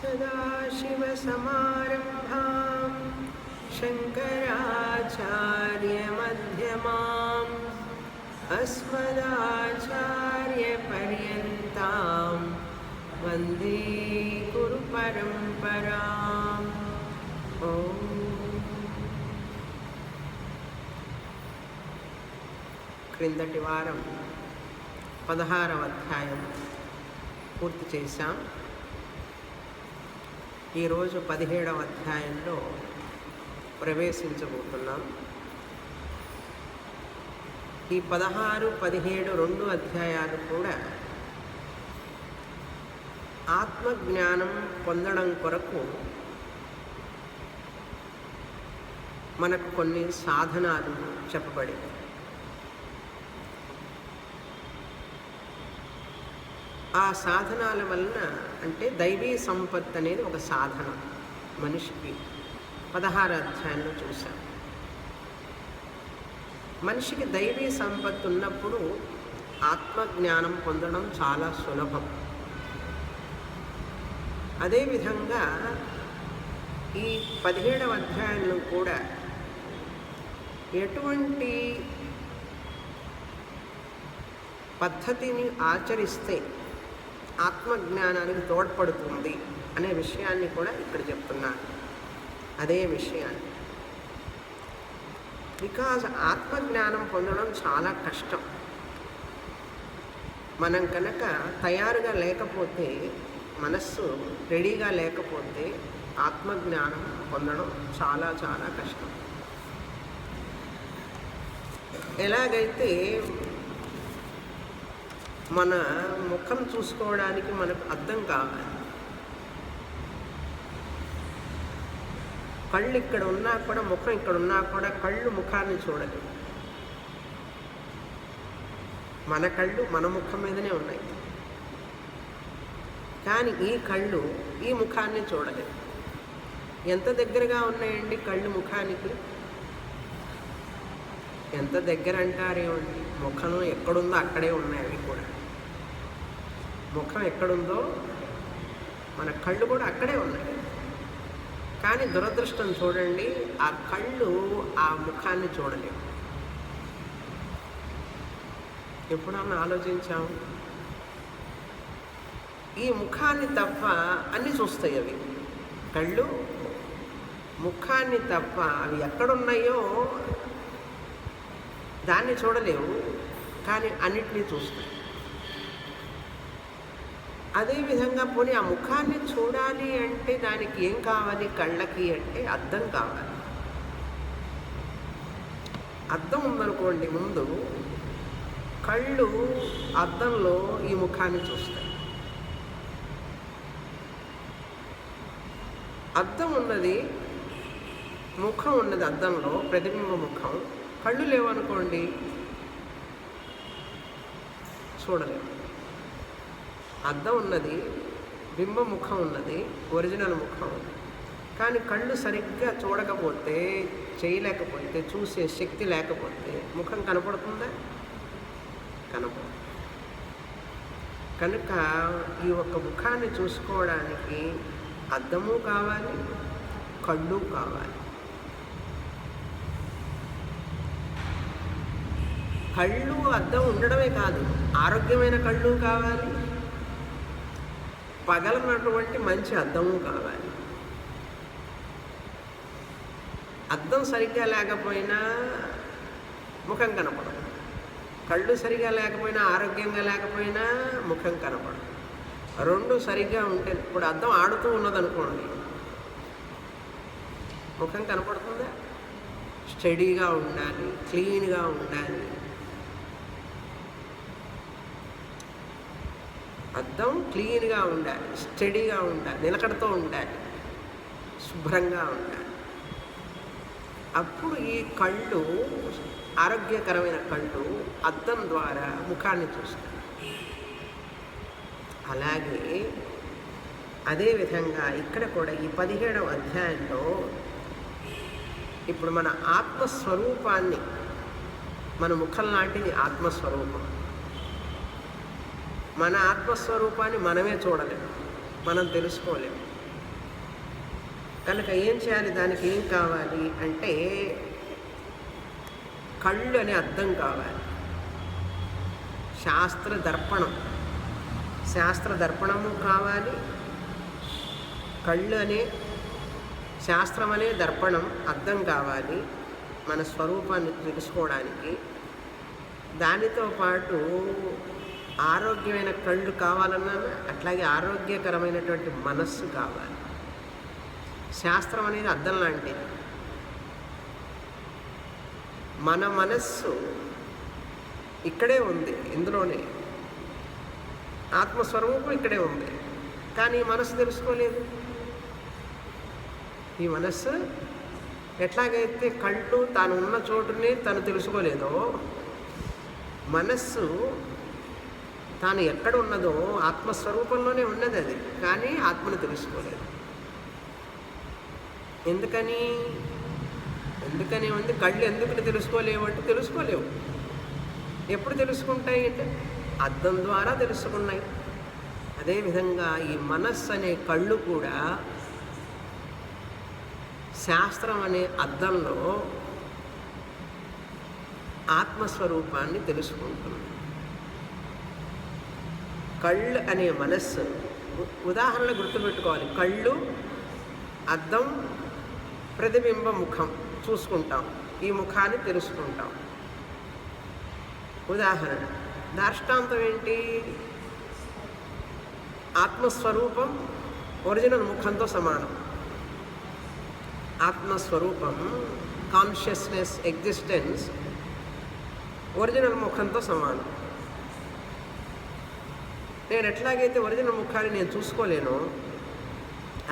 सदाशिवसमारम्भां शङ्कराचार्यमध्यमाम् अस्मदाचार्यपर्यन्तां वन्दे गुरुपरम्पराम्। క్రిందటి వారం 16వ అధ్యాయం పూర్తి చేశాం. ఈరోజు 17వ అధ్యాయంలో ప్రవేశించబోతున్నాం. ఈ 16, 17 రెండు అధ్యాయాలు కూడా ఆత్మజ్ఞానం పొందడం కొరకు మనకు కొన్ని సాధనాలు చెప్పబడింది. ఆ సాధనాల వలన అంటే దైవీ సంపత్తి అనేది ఒక సాధనం మనిషికి 16వ అధ్యాయంలో చూశాం. మనిషికి దైవీ సంపత్తి ఉన్నప్పుడు ఆత్మజ్ఞానం పొందడం చాలా సులభం. అదేవిధంగా ఈ 17వ అధ్యాయంలో కూడా ఎటువంటి పద్ధతిని ఆచరిస్తే ఆత్మజ్ఞానానికి తోడ్పడుతుంది అనే విషయాన్ని కూడా ఇక్కడ చెప్తున్నారు. అదే విషయాన్ని బికాజ్ ఆత్మజ్ఞానం పొందడం చాలా కష్టం. మనం కనుక తయారుగా లేకపోతే, మనస్సు రెడీగా లేకపోతే ఆత్మజ్ఞానం పొందడం చాలా చాలా కష్టం. ఎలాగైతే మన ముఖం చూసుకోవడానికి మనకు అర్థం కావాలి. కళ్ళు ఇక్కడ ఉన్నా కూడా, ముఖం ఇక్కడ ఉన్నా కూడా కళ్ళు ముఖాన్ని చూడలేవు. మన కళ్ళు మన ముఖం మీదనే ఉన్నాయి, కానీ ఈ కళ్ళు ఈ ముఖాన్ని చూడలేవు. ఎంత దగ్గరగా ఉన్నాయండి కళ్ళు ముఖానికి? ఎంత దగ్గర అంటారేమండి? ముఖం ఎక్కడుందో అక్కడే ఉన్నాయి అవి కూడా. ముఖం ఎక్కడుందో మన కళ్ళు కూడా అక్కడే ఉన్నాయి. కానీ దురదృష్టం చూడండి, ఆ కళ్ళు ఆ ముఖాన్ని చూడలేవు. ఎప్పుడన్నా ఆలోచించాము? ఈ ముఖాన్ని తప్ప అన్నీ చూస్తాయి అవి. కళ్ళు ముఖాన్ని తప్ప అవి ఎక్కడున్నాయో దాన్ని చూడలేవు, కానీ అన్నిటినీ చూస్తాయి. అదేవిధంగా పోనీ ఆ ముఖాన్ని చూడాలి అంటే దానికి ఏం కావాలి? కళ్ళకి అంటే అద్దం కావాలి. అద్దం ఉందనుకోండి ముందు, కళ్ళు అద్దంలో ఈ ముఖాన్ని చూస్తాయి. అద్దం ఉన్నది, ముఖం ఉన్నది అద్దంలో, ప్రతిబింబ ముఖం. కళ్ళు లేవనుకోండి చూడలేము. అద్దం ఉన్నది, బింబ ముఖం ఉన్నది, ఒరిజినల్ ముఖం. కానీ కళ్ళు సరిగ్గా చూడకపోతే, చేయలేకపోతే, చూసే శక్తి లేకపోతే ముఖం కనపడుతుందా? కనపడదు. కనుక ఈ ఒక్క ముఖాన్ని చూసుకోవడానికి అద్దము కావాలి, కళ్ళు కావాలి. కళ్ళు అద్దం ఉండడమే కాదు, ఆరోగ్యమైన కళ్ళు కావాలి, పగలనటువంటి మంచి అద్దము కావాలి. అద్దం సరిగ్గా లేకపోయినా ముఖం కనపడదు, కళ్ళు సరిగ్గా లేకపోయినా, ఆరోగ్యంగా లేకపోయినా ముఖం కనపడదు. రెండు సరిగ్గా ఉంటే, ఇప్పుడు అద్దం ఆడుతూ ఉన్నదనుకోండి, ముఖం కనపడుతుందా? స్టడీగా ఉండాలి, క్లీన్గా ఉండాలి. అద్దం క్లీన్గా ఉండాలి, స్టడీగా ఉండాలి, నిలకడతో ఉండాలి, శుభ్రంగా ఉండాలి. అప్పుడు ఈ కళ్ళు, ఆరోగ్యకరమైన కళ్ళు అద్దం ద్వారా ముఖాన్ని చూస్తాయి. అలాగే అదేవిధంగా ఇక్కడ కూడా ఈ 17వ అధ్యాయంలో ఇప్పుడు మన ఆత్మస్వరూపాన్ని, మన ముఖం లాంటిది ఆత్మస్వరూపం. మన ఆత్మస్వరూపాన్ని మనమే చూడలేము, మనం తెలుసుకోలేము. కనుక ఏం చేయాలి, దానికి ఏం కావాలి అంటే కళ్ళు అనే అర్థం కావాలి. శాస్త్ర దర్పణము కావాలి. కళ్ళు అనే శాస్త్రం అనే దర్పణం అర్థం కావాలి మన స్వరూపాన్ని తెలుసుకోవడానికి. దానితో పాటు ఆరోగ్యమైన కళ్ళు కావాలన్నా అట్లాగే ఆరోగ్యకరమైనటువంటి మనస్సు కావాలి. శాస్త్రం అనేది అద్దం లాంటిది. మన మనస్సు ఇక్కడే ఉంది, ఇందులోనే ఆత్మస్వరూపం ఇక్కడే ఉంది. కానీ ఈ మనస్సు తెలుసుకోలేదు. ఈ మనస్సు ఎట్లాగైతే కళ్ళు తాను ఉన్న చోటునే తను తెలుసుకోలేదో, మనస్సు తాను ఎక్కడ ఉన్నదో ఆత్మస్వరూపంలోనే ఉన్నది అది, కానీ ఆత్మను తెలుసుకోలేదు. ఎందుకని ఉంది కళ్ళు ఎందుకు తెలుసుకోలేవు అంటే తెలుసుకోలేవు. ఎప్పుడు తెలుసుకుంటాయి అంటే అద్దం ద్వారా తెలుసుకున్నాయి. అదేవిధంగా ఈ మనస్సు అనే కళ్ళు కూడా శాస్త్రం అనే అద్దంలో ఆత్మస్వరూపాన్ని తెలుసుకుంటుంది. కళ్ళు అనే మనస్సు ఉదాహరణ గుర్తుపెట్టుకోవాలి. కళ్ళు, అద్దం, ప్రతిబింబ ముఖం చూసుకుంటాం, ఈ ముఖాన్ని తెలుసుకుంటాం. ఉదాహరణ దృష్టాంతం ఏంటి? ఆత్మస్వరూపం ఒరిజినల్ ముఖంతో సమానం. ఆత్మస్వరూపం, కాన్షియస్నెస్, ఎగ్జిస్టెన్స్ ఒరిజినల్ ముఖంతో సమానం. నేను ఎట్లాగైతే ఒరిజినల్ ముఖాన్ని నేను చూసుకోలేను,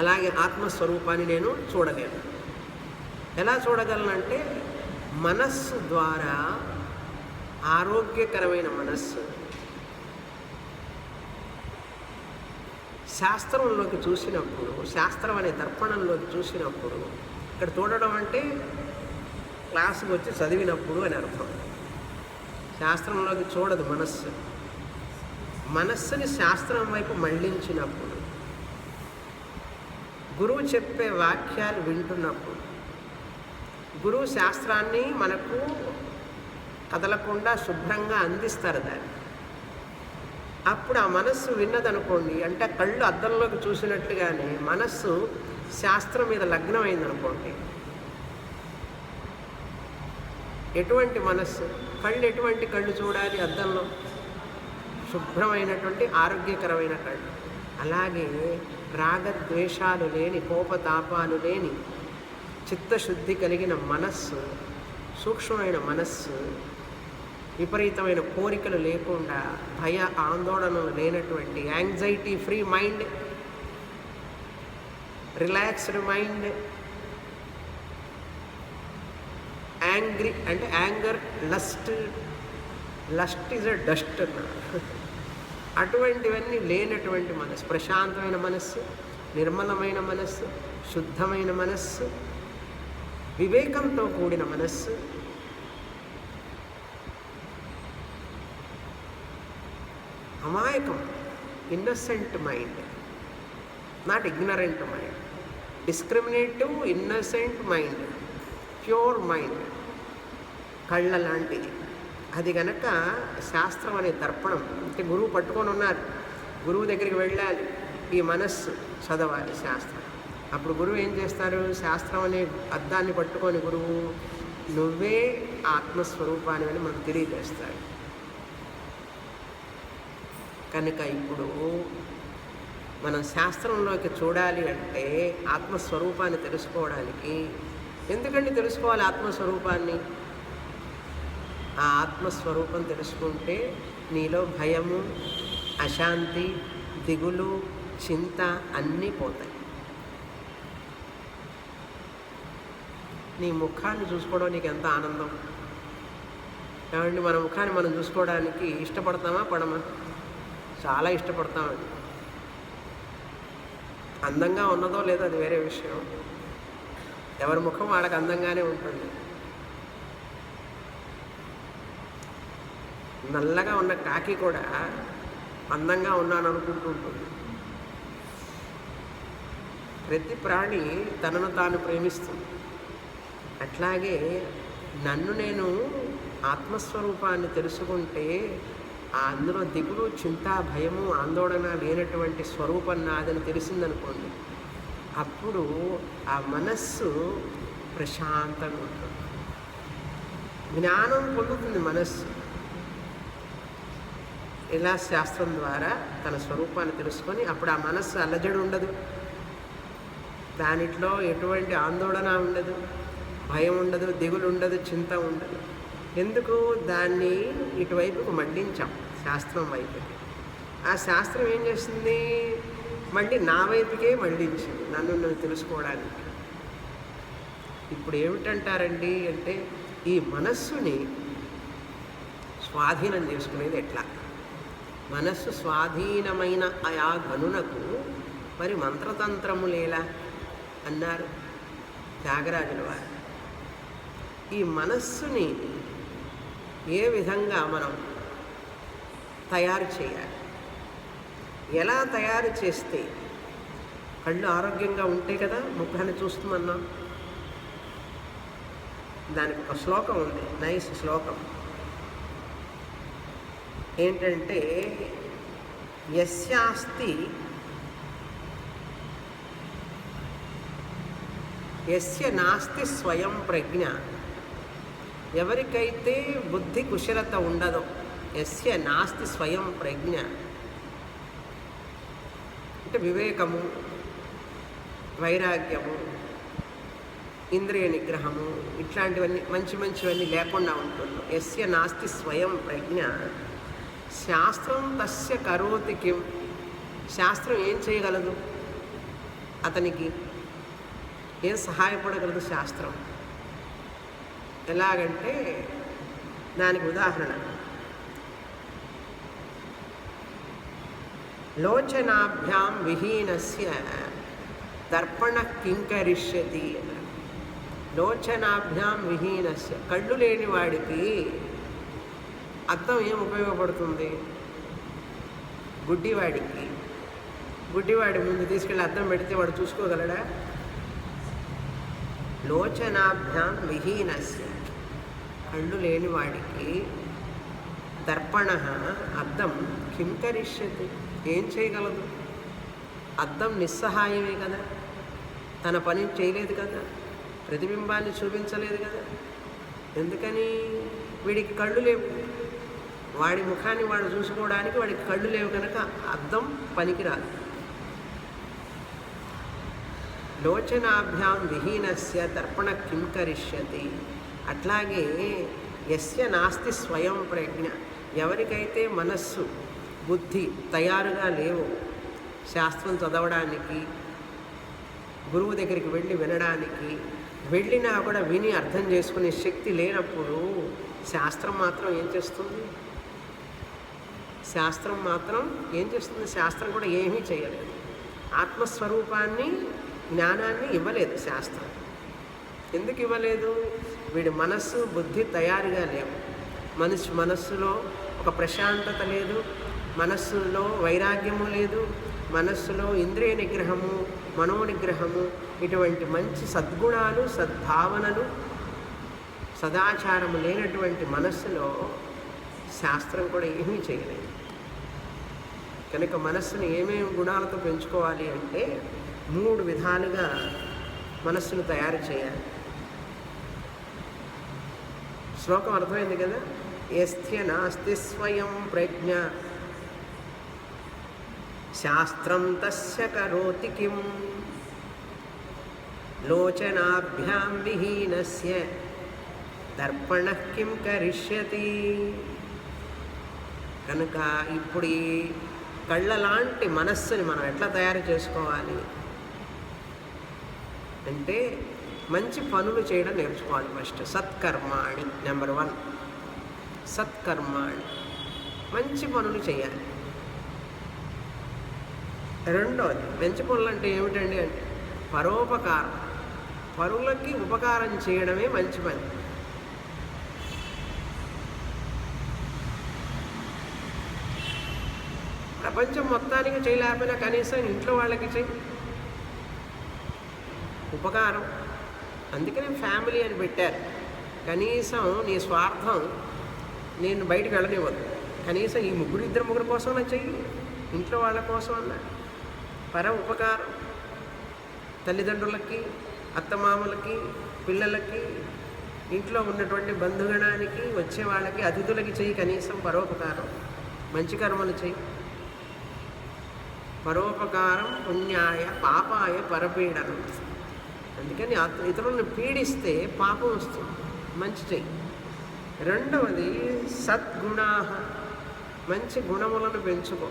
అలాగే ఆత్మస్వరూపాన్ని నేను చూడలేను. ఎలా చూడగలనంటే మనస్సు ద్వారా, ఆరోగ్యకరమైన మనస్సు శాస్త్రంలోకి చూసినప్పుడు, శాస్త్రం అనే దర్పణంలోకి చూసినప్పుడు, ఇక్కడ చూడడం అంటే క్లాసుకు వచ్చి చదివినప్పుడు అని అర్థం. శాస్త్రంలోకి చూడదు మనస్సు. మనస్సుని శాస్త్రం వైపు మళ్ళించినప్పుడు, గురువు చెప్పే వాక్యాలు వింటున్నప్పుడు, గురువు శాస్త్రాన్ని మనకు కదలకుండా శుభ్రంగా అందిస్తారు దాన్ని. అప్పుడు ఆ మనస్సు విన్నదనుకోండి, అంటే కళ్ళు అద్దంలోకి చూసినట్టుగానే మనస్సు శాస్త్రం మీద లగ్నమైందనుకోండి. ఎటువంటి మనస్సు? కళ్ళు ఎటువంటి కళ్ళు చూడాలి అద్దంలో? శుభ్రమైనటువంటి ఆరోగ్యకరమైన కళ్ళు. అలాగే రాగద్వేషాలు లేని, కోపతాపాలు లేని, చిత్తశుద్ధి కలిగిన మనస్సు, సూక్ష్మమైన మనస్సు, విపరీతమైన కోరికలు లేకుండా, భయ ఆందోళనలు లేనటువంటి anxiety free mind, relaxed mind, angry అంటే anger, lust is a dust అన్నారు. అటువంటివన్నీ లేనటువంటి మనస్సు, ప్రశాంతమైన మనస్సు, నిర్మలమైన మనస్సు, శుద్ధమైన మనస్సు, వివేకంతో కూడిన మనస్సు, అమాయకం, innocent mind, not ignorant mind, discriminative innocent mind, pure mind, కళ్ళ లాంటిది. అది గనక శాస్త్రం అనే దర్పణం అంటే గురువు పట్టుకొని ఉన్నారు, గురువు దగ్గరికి వెళ్ళాలి, ఈ మనస్సు చదవాలి శాస్త్రం. అప్పుడు గురువు ఏం చేస్తారు? శాస్త్రం అనే అద్దాన్ని పట్టుకొని గురువు నువ్వే ఆత్మస్వరూపాన్ని అని మనకు తెలియజేస్తాడు. కనుక ఇప్పుడు మనం శాస్త్రంలోకి చూడాలి అంటే ఆత్మస్వరూపాన్ని తెలుసుకోవడానికి, ఎందుకంటే తెలుసుకోవాలి ఆత్మస్వరూపాన్ని. ఆ ఆత్మస్వరూపం తెలుసుకుంటే నీలో భయము, అశాంతి, దిగులు, చింత అన్నీ పోతాయి. నీ ముఖాన్ని చూసుకోవడం నీకు ఎంత ఆనందం. కాబట్టి మన ముఖాన్ని మనం చూసుకోవడానికి ఇష్టపడతామా పడమా? చాలా ఇష్టపడతామండి. అందంగా ఉన్నదో లేదో అది వేరే విషయం. ఎవరి ముఖం వాళ్ళకి అందంగానే ఉంటుంది. నల్లగా ఉన్న కాకి కూడా అందంగా ఉన్నాను అనుకుంటూ ఉంటుంది. ప్రతి ప్రాణి తనను తాను ప్రేమిస్తుంది. అట్లాగే నన్ను నేను ఆత్మస్వరూపాన్ని తెలుసుకుంటే అందులో దిగులు, చింత, భయము, ఆందోళన లేనటువంటి స్వరూపం నాదని తెలిసిందనుకోండి, అప్పుడు ఆ మనస్సు ప్రశాంతంగా ఉంటుంది. జ్ఞానం పొందుతుంది మనస్సు. ఇలా శాస్త్రం ద్వారా తన స్వరూపాన్ని తెలుసుకొని అప్పుడు ఆ మనస్సు అల్లజడి ఉండదు, దానిట్లో ఎటువంటి ఆందోళన ఉండదు, భయం ఉండదు, దిగులు ఉండదు, చింత ఉండదు. ఎందుకు? దాన్ని ఇటువైపుకు మళ్ళించాం, శాస్త్రం వైపుకి. ఆ శాస్త్రం ఏం చేస్తుంది? మళ్ళీ నా వైపుకే మళ్ళించింది, నన్ను తెలుసుకోవడానికి. ఇప్పుడు ఏమిటంటారండి అంటే, ఈ మనస్సుని స్వాధీనం చేసుకునేది ఎట్లా? మనస్సు స్వాధీనమైన ఆ గనునకు మరి మంత్రతంత్రములేలా అన్నారు త్యాగరాజుల వారు. ఈ మనస్సుని ఏ విధంగా మనం తయారు చేయాలి? ఎలా తయారు చేస్తే కళ్ళు ఆరోగ్యంగా ఉంటే కదా ముఖాన్ని చూస్తున్నాం. దానికి ఒక శ్లోకం ఉంది, నైస్ శ్లోకం. ఏంటంటే, యస్యాస్తి యస్య నాస్తి స్వయం ప్రజ్ఞ, ఎవరికైతే బుద్ధి కుశలత ఉండదో, యస్య నాస్తి స్వయం ప్రజ్ఞ అంటే వివేకము, వైరాగ్యము, ఇంద్రియ నిగ్రహము, ఇట్లాంటివన్నీ మంచివన్నీ లేకుండా ఉంటుంది. యస్య నాస్తి స్వయం ప్రజ్ఞ శాస్త్రం తస్య కరోతి కిం, శాస్త్రం ఏం చేయగలదు? అతనికి ఏం సహాయపడగలదు శాస్త్రం? ఎలాగంటే దానికి ఉదాహరణ, లోచనాభ్యాం విహీనస్య దర్పణ కింకరిష్యతి. లోచనాభ్యాం విహీనస్య, కళ్ళు లేని వాడికి అద్దం ఏం ఉపయోగపడుతుంది? గుడ్డివాడి ముందు తీసుకెళ్ళి అద్దం పెడితే వాడు చూసుకోగలడా? లోచనాభ్యాం విహీనస్య, కళ్ళు లేని వాడికి దర్పణ, అద్దం కింకరిష్యతి, ఏం చేయగలదు? అద్దం నిస్సహాయమే కదా, తన పని చేయలేదు కదా, ప్రతిబింబాన్ని చూపించలేదు కదా. ఎందుకని? వీడికి కళ్ళు లేవు, వాడి ముఖాన్ని వాడు చూసుకోవడానికి వాడికి కళ్ళు లేవు కనుక అద్దం పనికిరాదు. లోచనాభ్యాం విహీనస్య దర్పణ కిం కరిష్యతి. అట్లాగే యస్య నాస్తి స్వయం ప్రజ్ఞ, ఎవరికైతే మనస్సు, బుద్ధి తయారుగా లేవు శాస్త్రం చదవడానికి, గురువు దగ్గరికి వెళ్ళి వినడానికి, వెళ్ళినా కూడా విని అర్థం చేసుకునే శక్తి లేనప్పుడు శాస్త్రం మాత్రం ఏం చేస్తుంది? శాస్త్రం కూడా ఏమీ చేయలేదు. ఆత్మస్వరూపాన్ని, జ్ఞానాన్ని ఇవ్వలేదు శాస్త్రం. ఎందుకు ఇవ్వలేదు? వీడి మనస్సు, బుద్ధి తయారుగా లేవు. మనస్సులో ఒక ప్రశాంతత లేదు, మనస్సులో వైరాగ్యము లేదు, మనస్సులో ఇంద్రియ నిగ్రహము, మనోనిగ్రహము, ఇటువంటి మంచి సద్గుణాలు, సద్భావనలు, సదాచారము లేనటువంటి మనస్సులో శాస్త్రం కూడా ఏమీ చేయలేదు. కనుక మనస్సును ఏమేమి గుణాలతో పెంచుకోవాలి అంటే 3 విధాలుగా మనస్సును తయారు చేయాలి. శ్లోకం అర్థమైంది కదా? యస్య నాస్తి స్వయం ప్రజ్ఞ శాస్త్రం తస్య కరోతి కిం, లోచనాభ్యాం విహీనస్య దర్పణ కిం కరిష్యతి. కనుక ఇప్పుడు ఈ కళ్ళ లాంటి మనస్సుని మనం ఎట్లా తయారు చేసుకోవాలి అంటే, మంచి పనులు చేయడం నేర్చుకోవాలి. ఫస్ట్ సత్కర్మాణి, నెంబర్ 1 సత్కర్మాణి, మంచి పనులు చేయాలి. రెండోది, మంచి పనులు అంటే ఏమిటండి అంటే పరోపకారం, పరులకి ఉపకారం చేయడమే మంచి పని. ప్రపంచం మొత్తానికి చేయలేకపోయినా కనీసం ఇంట్లో వాళ్ళకి చెయ్యి. ఉపకారం. అందుకని ఫ్యామిలీ అని పెట్టారు. కనీసం నీ స్వార్థం నేను బయటికి వెళ్ళనివ్వద్దు. కనీసం ఈ ఇద్దరు ముగ్గురు కోసం నా చెయ్యి, ఇంట్లో వాళ్ళ కోసం అన్న పర ఉపకారం. తల్లిదండ్రులకి, అత్తమామలకి, పిల్లలకి, ఇంట్లో ఉన్నటువంటి బంధుగణానికి, వచ్చే వాళ్ళకి, అతిథులకి చెయ్యి కనీసం పరోపకారం. మంచి కర్మలు చెయ్యి. పరోపకారం పుణ్యాయ పాపాయ పరపీడనం. అందుకని ఇతరులను పీడిస్తే పాపం వస్తుంది. మంచి చెయ్యి. రెండవది సద్గుణా, మంచి గుణములను పెంచుకో.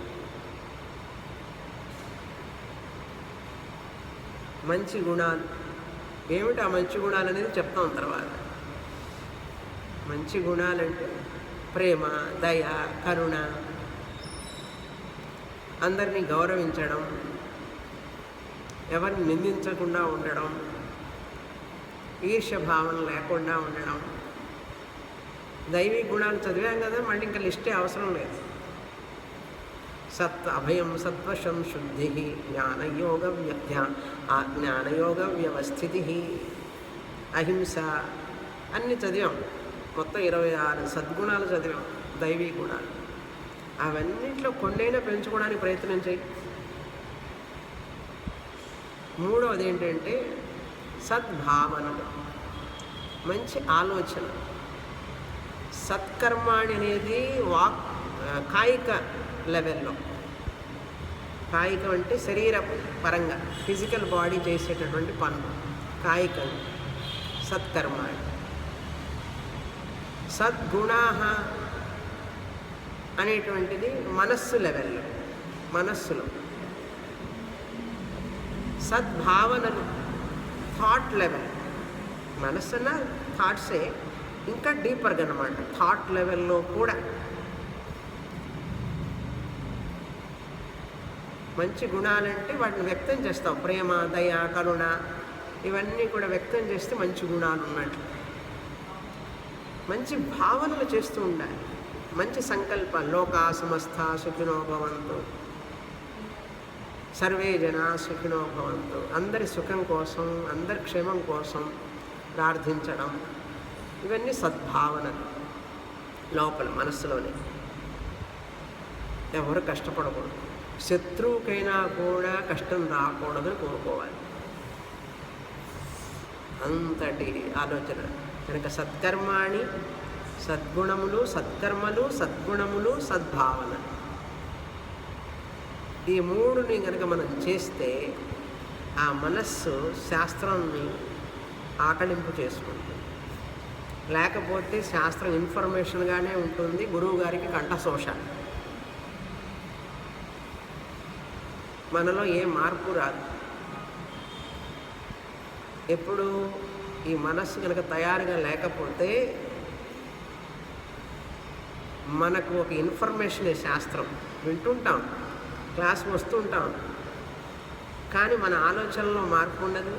మంచి గుణాలు ఏమిటి? ఆ మంచి గుణాలు అనేది చెప్తాం తర్వాత. మంచి గుణాలంటే ప్రేమ, దయ, కరుణ, అందరినీ గౌరవించడం, ఎవరిని నిందించకుండా ఉండడం, ఈర్ష్య భావన లేకుండా ఉండడం. దైవీ గుణాలు చదివాం కదా, మళ్ళీ ఇంకా లిస్టే అవసరం లేదు. సత్ అభయం సత్వశం శుద్ధి జ్ఞానయోగ వ్యవస్థితి అహింస అన్నీ చదివాం. మొత్తం 26 సద్గుణాలు చదివాం, దైవీ గుణాలు. అవన్నింటిలో కొన్నైనా పెంచుకోవడానికి ప్రయత్నం చేయి. మూడవది ఏంటంటే సద్భావనలు, మంచి ఆలోచన. సత్కర్మాణి అనేది కాయిక లెవెల్లో. కాయికం అంటే శరీర పరంగా ఫిజికల్ బాడీ చేసేటటువంటి పనులు కాయికం. సత్కర్మాణి. సద్గుణా అనేటువంటిది మనస్సు లెవెల్లో, మనస్సులో. సద్భావనలు థాట్ లెవెల్. మనస్సు అన్న థాట్సే, ఇంకా డీపర్గా అన్నమాట. థాట్ లెవెల్లో కూడా మంచి గుణాలంటే వాటిని వ్యక్తం చేస్తాం. ప్రేమ, దయ, కరుణ ఇవన్నీ కూడా వ్యక్తం చేస్తే మంచి గుణాలు ఉన్నట్లు. మంచి భావనలు చేస్తూ ఉండాలి. మంచి సంకల్పం. లోకా సమస్త సుఖినో భవంతు, సర్వే జనా సుఖినో భవంతు. అందరి సుఖం కోసం, అందరి క్షేమం కోసం ప్రార్థించడం, ఇవన్నీ సద్భావనలు. లోపల మనస్సులోనే. ఎవరు కష్టపడకూడదు. శత్రువుకైనా కూడా కష్టం రాకూడదని కోరుకోవాలి. అంతటి ఆలోచన కనుక సత్కర్మాణి, సద్గుణములు, సత్కర్మలు, సద్గుణములు, సద్భావన, ఈ మూడుని కనుక మనం చేస్తే ఆ మనస్సు శాస్త్రాన్ని ఆకళింపు చేసుకుంటుంది. లేకపోతే శాస్త్రం ఇన్ఫర్మేషన్గానే ఉంటుంది, గురువు గారికి కంఠశోష. మనలో ఏ మార్పు రాదు. ఎప్పుడు ఈ మనస్సు కనుక తయారుగా లేకపోతే మనకు ఒక ఇన్ఫర్మేషనే శాస్త్రం. వింటుంటాం, క్లాస్ వస్తుంటాం, కానీ మన ఆలోచనలో మార్పు ఉండదు,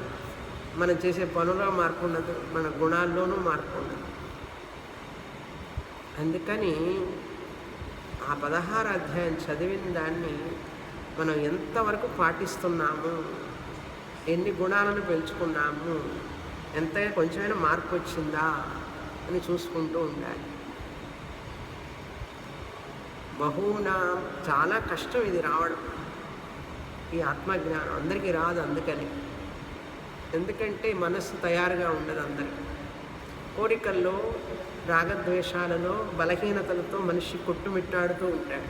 మనం చేసే పనుల్లో మార్పు ఉండదు, మన గుణాల్లోనూ మార్పు ఉండదు. అందుకని ఆ 16 అధ్యాయం చదివిన దాన్ని మనం ఎంతవరకు పాటిస్తున్నాము, ఎన్ని గుణాలను పెంచుకున్నాము, ఎంతగా కొంచెమైనా మార్పు వచ్చిందా అని చూసుకుంటూ ఉండాలి. బహునా చాలా కష్టం ఇది రావడం. ఈ ఆత్మజ్ఞానం అందరికీ రాదు. ఎందుకంటే మనస్సు తయారుగా ఉండదు అందరికీ. కోరికల్లో, రాగద్వేషాలలో, బలహీనతలతో మనిషి కొట్టుమిట్టాడుతూ ఉంటాడు.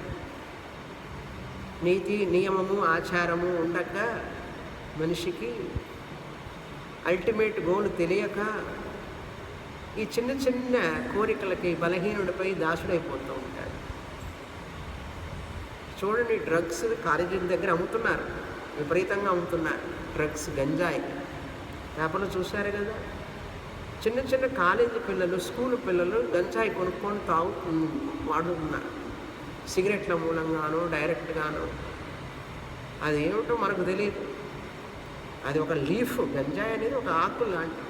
నీతి నియమము ఆచారము ఉండక మనిషికి అల్టిమేట్ గోల్ తెలియక ఈ చిన్న చిన్న కోరికలకి బలహీనుడిపై దాసుడైపోతూ ఉంటాడు. చూడండి, డ్రగ్స్ కాలేజీల దగ్గర అమ్ముతున్నారు, విపరీతంగా అమ్ముతున్నారు. డ్రగ్స్, గంజాయి పేపర్లు చూశారు కదా. చిన్న చిన్న కాలేజీ పిల్లలు, స్కూల్ పిల్లలు గంజాయి కొనుక్కొని వాడుతున్నారు. సిగరెట్ల మూలంగానో డైరెక్ట్గానో. అదేమిటో మనకు తెలియదు. అది ఒక లీఫ్. గంజాయి అనేది ఒక ఆకు లాంటి.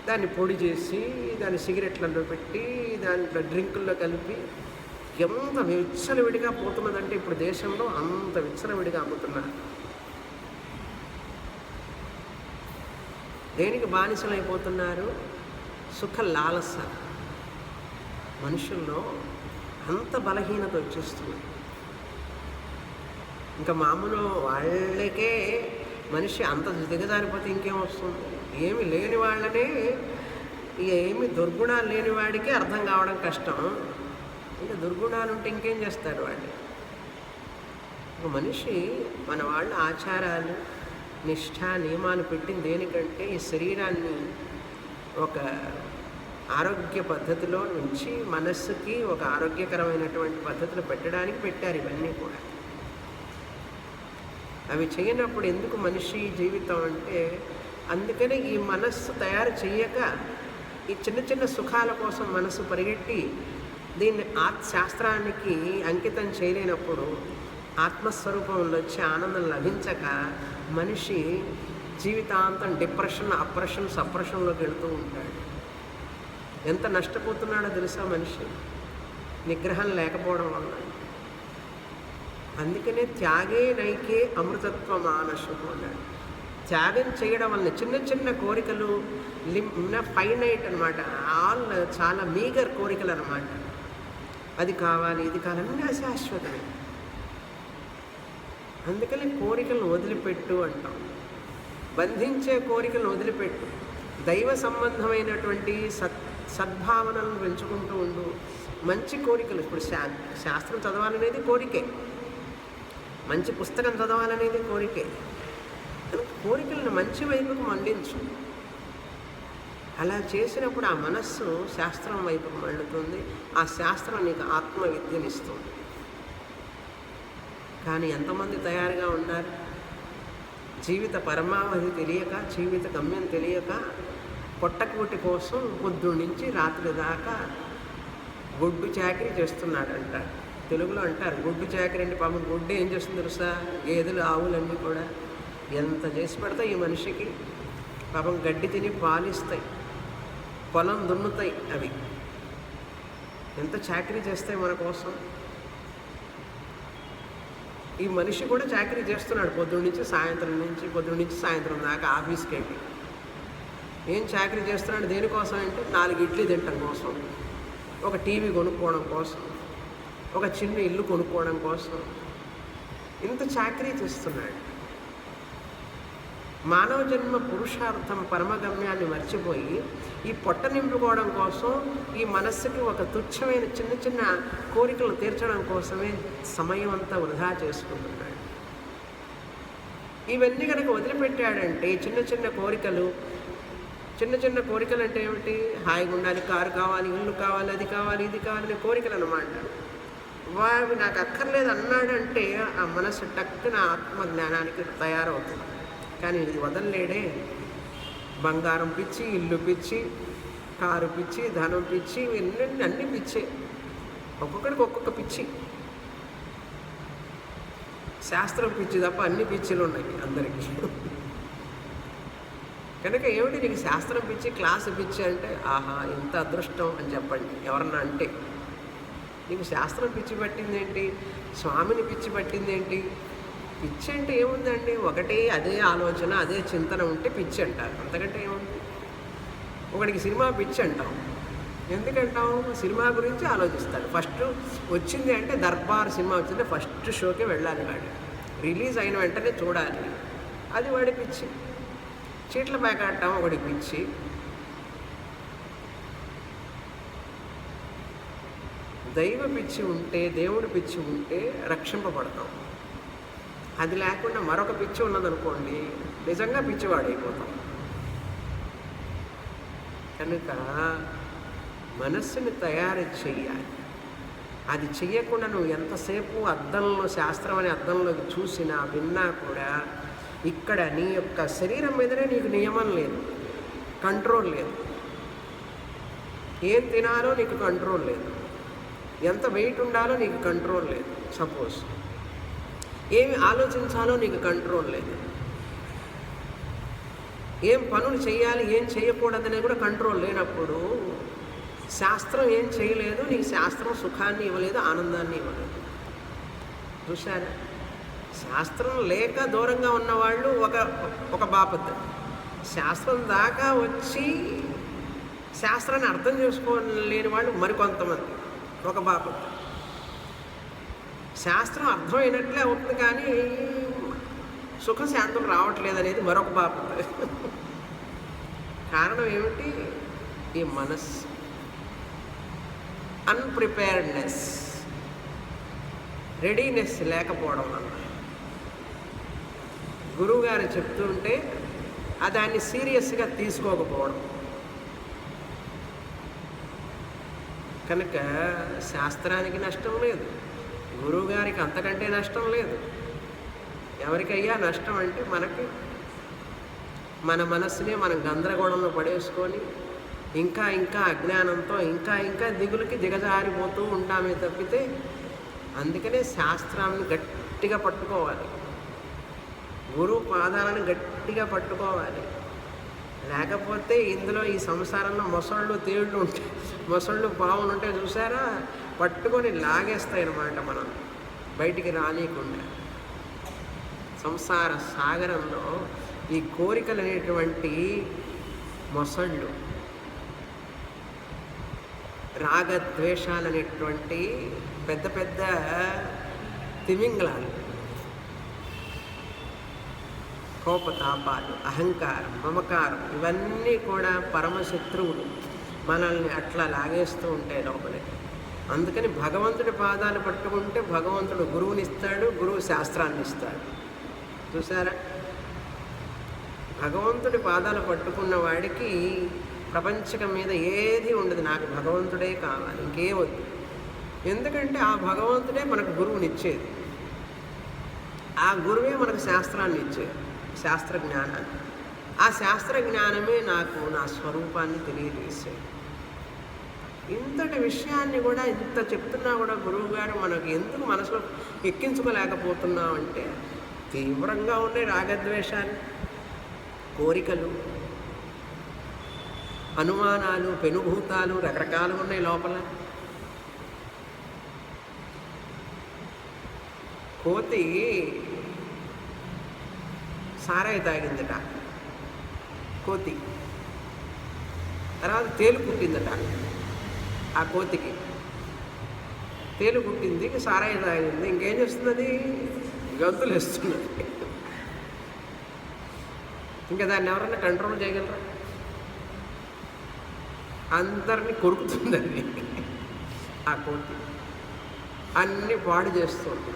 దాన్ని పొడి చేసి దాన్ని సిగరెట్లలో పెట్టి దాంట్లో డ్రింకుల్లో కలిపి ఎంత విచ్చలవిడిగా పోతున్నదంటే ఇప్పుడు దేశంలో అంత విచ్చలవిడిగా అమ్ముతున్నారు. దేనికి బానిసలైపోతున్నారు? సుఖ లాలస. మనుషుల్లో అంత బలహీనత వచ్చేస్తుంది. ఇంకా మామూలు వాళ్ళకే మనిషి అంత దిగజారిపోతే ఇంకేం వస్తుంది? ఏమి లేని వాళ్ళనే, ఏమి దుర్గుణాలు లేని వాడికి అర్థం కావడం కష్టం. ఇంకా దుర్గుణాలు ఉంటే ఇంకేం చేస్తారు వాళ్ళు? ఒక మనిషి, మన వాళ్ళ ఆచారాలు, నిష్ఠ, నియమాలు పెట్టింది దేనికంటే ఈ శరీరాన్ని ఒక ఆరోగ్య పద్ధతిలో నుంచి మనస్సుకి ఒక ఆరోగ్యకరమైనటువంటి పద్ధతిలో పెట్టడానికి పెట్టారు ఇవన్నీ కూడా. అవి చేయనప్పుడు ఎందుకు మనిషి జీవితం అంటే, అందుకనే ఈ మనస్సు తయారు చేయక ఈ చిన్న చిన్న సుఖాల కోసం మనసు పరిగెట్టి దీన్ని శాస్త్రానికి అంకితం చేయలేనప్పుడు ఆత్మస్వరూపంలో వచ్చే ఆనందం లభించక మనిషి జీవితాంతం డిప్రెషన్, అప్రెషన్, సప్రెషన్లోకి వెళుతూ ఉంటాడు. ఎంత నష్టపోతున్నాడో తెలుసా మనిషి? నిగ్రహం లేకపోవడం వల్ల. అందుకనే త్యాగే నైకే అమృతత్వ మానసు అన్నాడు. త్యాగం చేయడం వల్ల చిన్న చిన్న కోరికలు ఫైనైట్ అనమాట, ఆల్ చాలా మీగర్ కోరికలు అనమాట. అది కావాలి, ఇది కావాలన్నీ అశాశ్వతమే. అందుకని కోరికలను వదిలిపెట్టు అంటాం. బంధించే కోరికలను వదిలిపెట్టు. దైవ సంబంధమైనటువంటి సద్భావనలను పెంచుకుంటూ ఉండు. మంచి కోరికలు, ఇప్పుడు శాస్త్రం చదవాలనేది కోరికే, మంచి పుస్తకం చదవాలనేది కోరికే. కోరికలను మంచి వైపుకు మళ్ళించు. అలా చేసినప్పుడు ఆ మనస్సు శాస్త్రం వైపుకు మళ్ళుతుంది. ఆ శాస్త్రం నీకు ఆత్మ విద్యనిస్తుంది. కానీ ఎంతమంది తయారుగా ఉన్నారు? జీవిత పరమావధి తెలియక, జీవిత గమ్యం తెలియక, పొట్టకూటి కోసం పొద్దున్న నుంచి రాత్రి దాకా గొడ్డు చాకరీ చేస్తున్నాడంట. తెలుగులో అంటారు గొడ్డు చాకరీ అంటే. పాపం గొడ్డు ఏం చేస్తుంది తెలుసా? గేదెలు, ఆవులన్నీ కూడా ఎంత చేసి పెడతాయి ఈ మనిషికి. పాపం గడ్డి తిని పాలిస్తాయి, పొలం దున్నుతాయి. అవి ఎంత చాకరీ చేస్తాయి మన కోసం. ఈ మనిషి కూడా చాకరీ చేస్తున్నాడు పొద్దున్న నుంచి సాయంత్రం దాకా ఆఫీస్కి వెళ్ళి. ఏం చాకరీ చేస్తున్నాడు? దేనికోసం అంటే 4 ఇడ్లీ తినడం కోసం, ఒక టీవీ కొనుక్కోవడం కోసం, ఒక చిన్న ఇల్లు కొనుక్కోవడం కోసం ఇంత చాకరీ చేస్తున్నాడు. మానవ జన్మ పురుషార్థం పరమగమ్యాన్ని మర్చిపోయి ఈ పొట్ట నింపుకోవడం కోసం, ఈ మనస్సుకి ఒక తుచ్చమైన చిన్న చిన్న కోరికలు తీర్చడం కోసమే సమయం అంతా వృధా చేసుకుంటున్నాడు. ఇవన్నీ కనుక వదిలిపెట్టాడంటే చిన్న చిన్న కోరికలు అంటే ఏమిటి? హాయిగా ఉండాలి, కారు కావాలి, ఇల్లు కావాలి, అది కావాలి, ఇది కావాలని కోరికలు అన్నమాట. వావి నాకు అక్కర్లేదు అన్నాడంటే ఆ మనస్సు టక్కున ఆత్మజ్ఞానానికి తయారవుతుంది. కానీ ఇది వదలలేడే. బంగారం పిచ్చి, ఇల్లు పిచ్చి, కారు పిచ్చి, ధనం పిచ్చి, అన్ని పిచ్చే. ఒక్కొక్కడికి ఒక్కొక్క పిచ్చి. శాస్త్రం పిచ్చి తప్ప అన్ని పిచ్చిలు ఉన్నాయి అందరికీ. కనుక ఏమిటి నీకు శాస్త్రం పిచ్చి, క్లాసు పిచ్చి అంటే ఆహా ఇంత అదృష్టం అని చెప్పండి ఎవరన్నా అంటే. నీకు శాస్త్రం పిచ్చి పట్టిందేంటి? స్వామిని పిచ్చి పట్టిందేంటి? పిచ్చి అంటే ఏముందండి? ఒకటే అదే ఆలోచన, అదే చింతన ఉంటే పిచ్చి అంటారు. అంతకంటే ఏముంది? ఒకడికి సినిమా పిచ్చి అంటాం. ఎందుకంటాం? సినిమా గురించి ఆలోచిస్తాడు. ఫస్ట్ వచ్చింది అంటే దర్బార్ సినిమా వచ్చిందంటే ఫస్ట్ షోకే వెళ్ళాలి వాడు. రిలీజ్ అయిన వెంటనే చూడాలి. అది వాడి పిచ్చి. చీట్ల ప్యాకెట్టం ఒకటి పిచ్చి. దైవ పిచ్చి ఉంటే, దేవుడి పిచ్చి ఉంటే రక్షింపబడతాం. అది లేకుండా మరొక పిచ్చి ఉన్నదనుకోండి, నిజంగా పిచ్చివాడైపోతాం. కనుక మనస్సుని తయారు చెయ్యాలి. అది చెయ్యకుండా నువ్వు ఎంతసేపు అద్దంలో, శాస్త్రం అనే అద్దంలోకి చూసినా విన్నా కూడా ఇక్కడ నీ యొక్క శరీరం మీదనే నీకు నియమం లేదు, కంట్రోల్ లేదు. ఏం తినాలో నీకు కంట్రోల్ లేదు, ఎంత వెయిట్ ఉండాలో నీకు కంట్రోల్ లేదు. సపోజ్ ఏమి ఆలోచించాలో నీకు కంట్రోల్ లేదు. ఏం పనులు చేయాలి, ఏం చేయకూడదనేది కూడా కంట్రోల్ లేనప్పుడు శాస్త్రం ఏం చేయలేదు. నీకు శాస్త్రం సుఖాన్ని ఇవ్వలేదు, ఆనందాన్ని ఇవ్వలేదు. చూశారా? శాస్త్రం లేక దూరంగా ఉన్నవాళ్ళు ఒక బాపత్, శాస్త్రం దాకా వచ్చి శాస్త్రాన్ని అర్థం చేసుకోలేని వాళ్ళు మరికొంతమంది. ఒక బాపత్. శాస్త్రం అర్థమైనట్లే అవుతుంది కానీ సుఖశాంతం రావట్లేదు అనేది మరొక బాపత్. కారణం ఏమిటి? ఈ మనస్సు అన్ప్రిపేర్డ్నెస్, రెడీనెస్ లేకపోవడం వల్ల. గురువుగారు చెప్తుంటే దాన్ని సీరియస్గా తీసుకోకపోవడం. కనుక శాస్త్రానికి నష్టం లేదు, గురువుగారికి అంతకంటే నష్టం లేదు. ఎవరికయ్యా నష్టం అంటే మనకి మన మనస్సునే మనం గందరగోళంలో పడేసుకొని ఇంకా ఇంకా అజ్ఞానంతో ఇంకా ఇంకా దిగులకి దిగజారిపోతూ ఉంటామే తప్పితే. అందుకనే శాస్త్రాన్ని గట్టిగా పట్టుకోవాలి, గురువు పాదాలను గట్టిగా పట్టుకోవాలి. లేకపోతే ఇందులో ఈ సంసారంలో మొసళ్ళు తేళ్ళు ఉంటాయి, మొసళ్ళు పావులు ఉంటాయి చూసారా, పట్టుకొని లాగేస్తాయి అన్నమాట, మనం బయటికి రానియకుండా. సంసార సాగరంలో ఈ కోరికలు అనేటువంటి మొసళ్ళు, రాగద్వేషాలు అనేటువంటి పెద్ద పెద్ద తిమింగళాలు, కోపతాపాలు, అహంకారం, మమకారం, ఇవన్నీ కూడా పరమశత్రువులు. మనల్ని అట్లా లాగేస్తూ ఉంటాయి లోపలికి. అందుకని భగవంతుడి పాదాలు పట్టుకుంటే భగవంతుడు గురువునిస్తాడు, గురువు శాస్త్రాన్ని ఇస్తాడు. చూసారా, భగవంతుడి పాదాలు పట్టుకున్న వాడికి ప్రపంచకం మీద ఏది ఉండదు. నాకు భగవంతుడే కావాలి, ఇంకే వద్దు. ఎందుకంటే ఆ భగవంతుడే మనకు గురువునిచ్చేది, ఆ గురువే మనకు శాస్త్రాన్ని ఇచ్చేది, శాస్త్ర జ్ఞానాన్ని. ఆ శాస్త్ర జ్ఞానమే నాకు నా స్వరూపాన్ని తెలియజేసేది. ఇంతటి విషయాన్ని కూడా ఇంత చెప్తున్నా కూడా గురువుగారు మనకు ఎందుకు మనసులో ఎక్కించుకోలేకపోతున్నామంటే తీవ్రంగా ఉన్నాయి రాగద్వేషాలు, కోరికలు, అనుమానాలు, పెనుభూతాలు రకరకాలు ఉన్నాయి లోపల. కోతి సారాయి తాగిందట కోతి, తర్వాత తేలు పుట్టిందట. ఆ కోతికి తేలు పుట్టింది, సారాయి తాగింది, ఇంకేం చేస్తున్నది? గంతులు వేస్తున్నది. ఇంకా దాన్ని ఎవరన్నా కంట్రోల్ చేయగలరా? అందరినీ కొరుకుతుందండి ఆ కోతి, అన్నీ పాడు చేస్తుంది.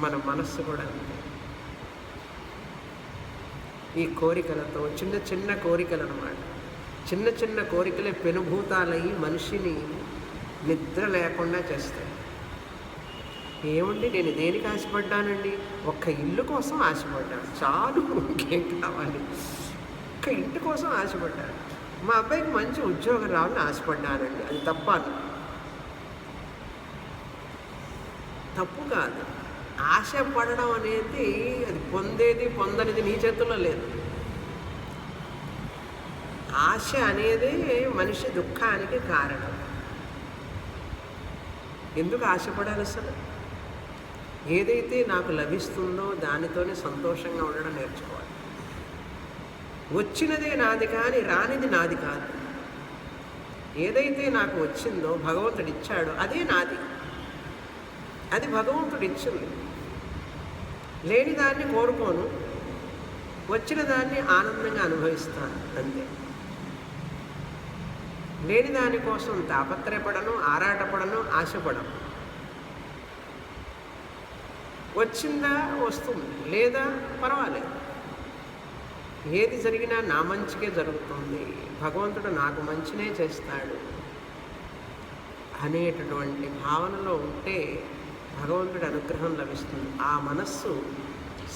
మన మనస్సు కూడా అంతే. ఈ కోరికలతో చిన్న చిన్న కోరికలు అన్నమాట, చిన్న చిన్న కోరికలే పెనుభూతాలయ్యి మనిషిని నిద్ర లేకుండా చేస్తాయి. ఏమండి నేను దేనికి ఆశపడ్డానండి? ఒక్క ఇల్లు కోసం ఆశపడ్డాను, చాలు, ఇంకేం కావాలి? ఒక్క ఇంటి కోసం ఆశపడ్డాను. మా అబ్బాయికి మంచి ఉద్యోగం రావాలని ఆశపడ్డానండి. అది తప్ప? తప్పు కాదు. ఆశపడడం అనేది అది పొందేది పొందనిది నీ చేతుల్లో లేదు. ఆశ అనేది మనిషి దుఃఖానికి కారణం. ఎందుకు ఆశపడాలి అసలు? ఏదైతే నాకు లభిస్తుందో దానితోనే సంతోషంగా ఉండడం నేర్చుకోవాలి. వచ్చినదే నాది కానీ రానిది నాది కాదు. ఏదైతే నాకు వచ్చిందో భగవంతుడు ఇచ్చాడో అదే నాది, అది భగవంతుడు ఇచ్చింది. లేని దాన్ని కోరుకోను, వచ్చిన దాన్ని ఆనందంగా అనుభవిస్తాను అంతే. లేని దానికోసం తాపత్రయపడను, ఆరాటపడను, ఆశపడను. వచ్చిందా వస్తుంది, లేదా పర్వాలేదు. ఏది జరిగినా నా మంచికే జరుగుతుంది, భగవంతుడు నాకు మంచినే చేస్తాడు అనేటటువంటి భావనలో ఉంటే భగవంతుడి అనుగ్రహం లభిస్తుంది. ఆ మనస్సు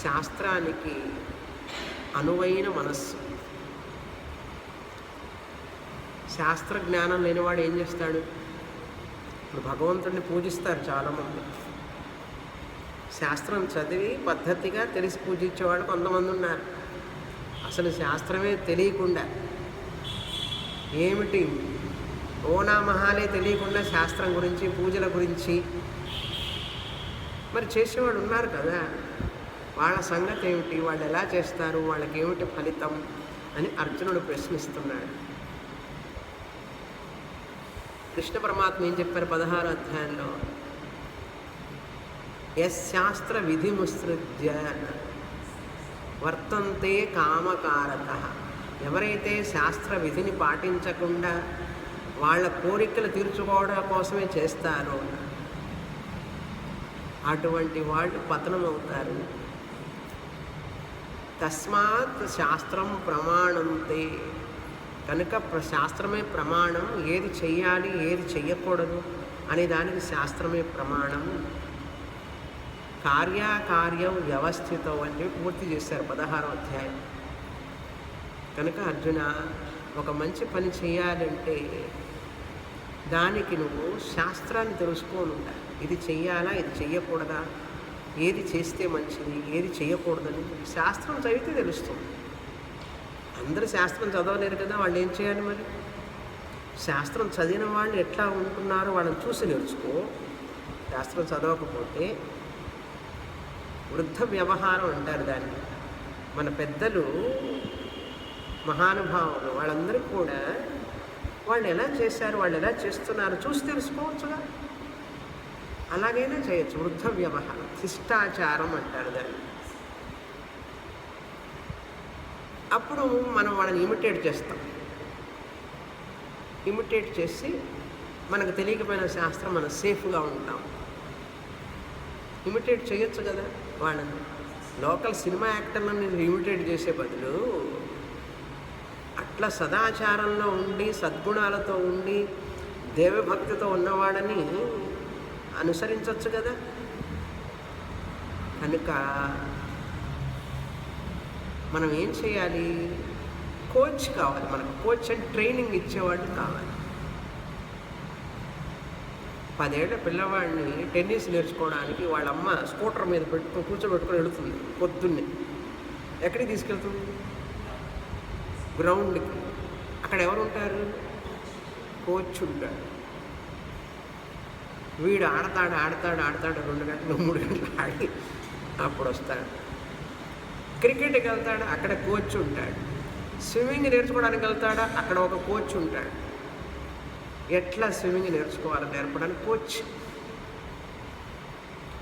శాస్త్రానికి అనువైన మనస్సు. శాస్త్ర జ్ఞానం లేనివాడు ఏం చేస్తాడు? ఇప్పుడు భగవంతుడిని పూజిస్తారు చాలామంది. శాస్త్రం చదివి పద్ధతిగా తెలిసి పూజించేవాడు కొంతమంది ఉన్నారు. అసలు శాస్త్రమే తెలియకుండా, ఏమిటి ఓనామహాలే తెలియకుండా శాస్త్రం గురించి పూజల గురించి మరి చేసేవాడు ఉన్నారు కదా. వాళ్ళ సంగతి ఏమిటి, వాళ్ళు ఎలా చేస్తారు, వాళ్ళకి ఏమిటి ఫలితం అని అర్జునుడు ప్రశ్నిస్తున్నాడు. కృష్ణ పరమాత్మ ఏం చెప్పారు 16వ అధ్యాయంలో, యశాస్త్ర విధిముత్సృజ్య వర్తంతే కామకారత. ఎవరైతే శాస్త్ర విధిని పాటించకుండా వాళ్ళ కోరికలు తీర్చుకోవడం కోసమే చేస్తారో అటువంటి వాళ్ళు పతనమవుతారు. తస్మాత్ శాస్త్రం ప్రమాణంతే. కనుక శాస్త్రమే ప్రమాణం. ఏది చెయ్యాలి ఏది చెయ్యకూడదు అనే దానికి శాస్త్రమే ప్రమాణం. కార్యాకార్యం వ్యవస్థితం అని చెప్పి పూర్తి చేశారు 16వ అధ్యాయం. కనుక అర్జున, ఒక మంచి పని చేయాలంటే దానికి నువ్వు శాస్త్రాన్ని తెలుసుకొని ఉండాలి. ఇది చెయ్యాలా, ఇది చెయ్యకూడదా, ఏది చేస్తే మంచిది, ఏది చెయ్యకూడదని శాస్త్రం చదివితే తెలుస్తుంది. అందరూ శాస్త్రం చదవలేరు కదా, వాళ్ళు ఏం చేయాలి మరి? శాస్త్రం చదివిన వాళ్ళు ఎట్లా ఉంటున్నారో వాళ్ళని చూసి నేర్చుకో. శాస్త్రం చదవకపోతే వృద్ధ వ్యవహారం అంటారు దాన్ని. మన పెద్దలు మహానుభావులు వాళ్ళందరూ కూడా వాళ్ళు ఎలా చేశారు, వాళ్ళు ఎలా చేస్తున్నారు చూసి తెలుసుకోవచ్చుగా. అలాగైనా చేయొచ్చు. వృద్ధ వ్యవహారం, శిష్టాచారం అంటారు దాన్ని. అప్పుడు మనం వాళ్ళని ఇమిటేట్ చేస్తాం. ఇమిటేట్ చేసి మనకు తెలియకపోయిన శాస్త్రం మనం సేఫ్గా ఉంటాం. ఇమిటేట్ చేయొచ్చు కదా వాళ్ళని. లోకల్ సినిమా యాక్టర్లను ఇమిటేట్ చేసే బదులు అట్లా సదాచారంలో ఉండి సద్గుణాలతో ఉండి దేవభక్తితో ఉన్నవాడని అనుసరించవచ్చు కదా. కనుక మనం ఏం చేయాలి? కోచ్ కావాలి మనకు. కోచ్ అండ్ ట్రైనింగ్ ఇచ్చేవాడు కావాలి. 10 ఏళ్ల పిల్లవాడిని టెన్నిస్ నేర్చుకోవడానికి వాళ్ళ అమ్మ స్కూటర్ మీద కూర్చోబెట్టుకొని వెళుతుంది పొద్దున్నే. ఎక్కడికి తీసుకెళ్తుంది? గ్రౌండ్కి. అక్కడ ఎవరు ఉంటారు? కోచ్ ఉంటాడు. వీడు ఆడతాడు 2 గంటలు 3 గంటలు ఆడి అప్పుడు వస్తాడు. క్రికెట్కి వెళ్తాడు, అక్కడ కోచ్ ఉంటాడు. స్విమ్మింగ్ నేర్చుకోవడానికి వెళ్తాడా, అక్కడ ఒక కోచ్ ఉంటాడు. ఎట్లా స్విమ్మింగ్ నేర్చుకోవాలో నేర్పడానికి కోచ్.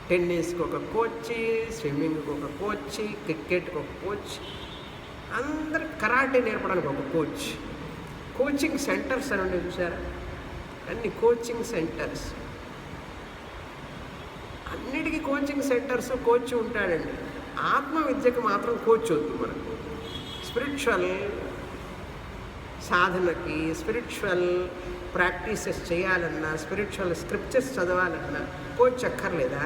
టెన్నిస్కి ఒక కోచ్, స్విమ్మింగ్కి ఒక కోచ్, క్రికెట్కి ఒక కోచ్, అందరు కరాటే నేర్పడానికి ఒక కోచ్. కోచింగ్ సెంటర్స్ అని ఉండే చూసారా? అన్ని కోచింగ్ సెంటర్స్. అన్నిటికీ కోచింగ్ సెంటర్స్ కోచ్ ఉంటాడండి. ఆత్మ విద్యకు మాత్రం కోచ్ వద్దు మనకు. స్పిరిచువల్ సాధనకి, స్పిరిచువల్ ప్రాక్టీసెస్ చేయాలన్నా, స్పిరిచువల్ స్క్రిప్చర్స్ చదవాలన్నా కోచ్ అక్కర్లేదా?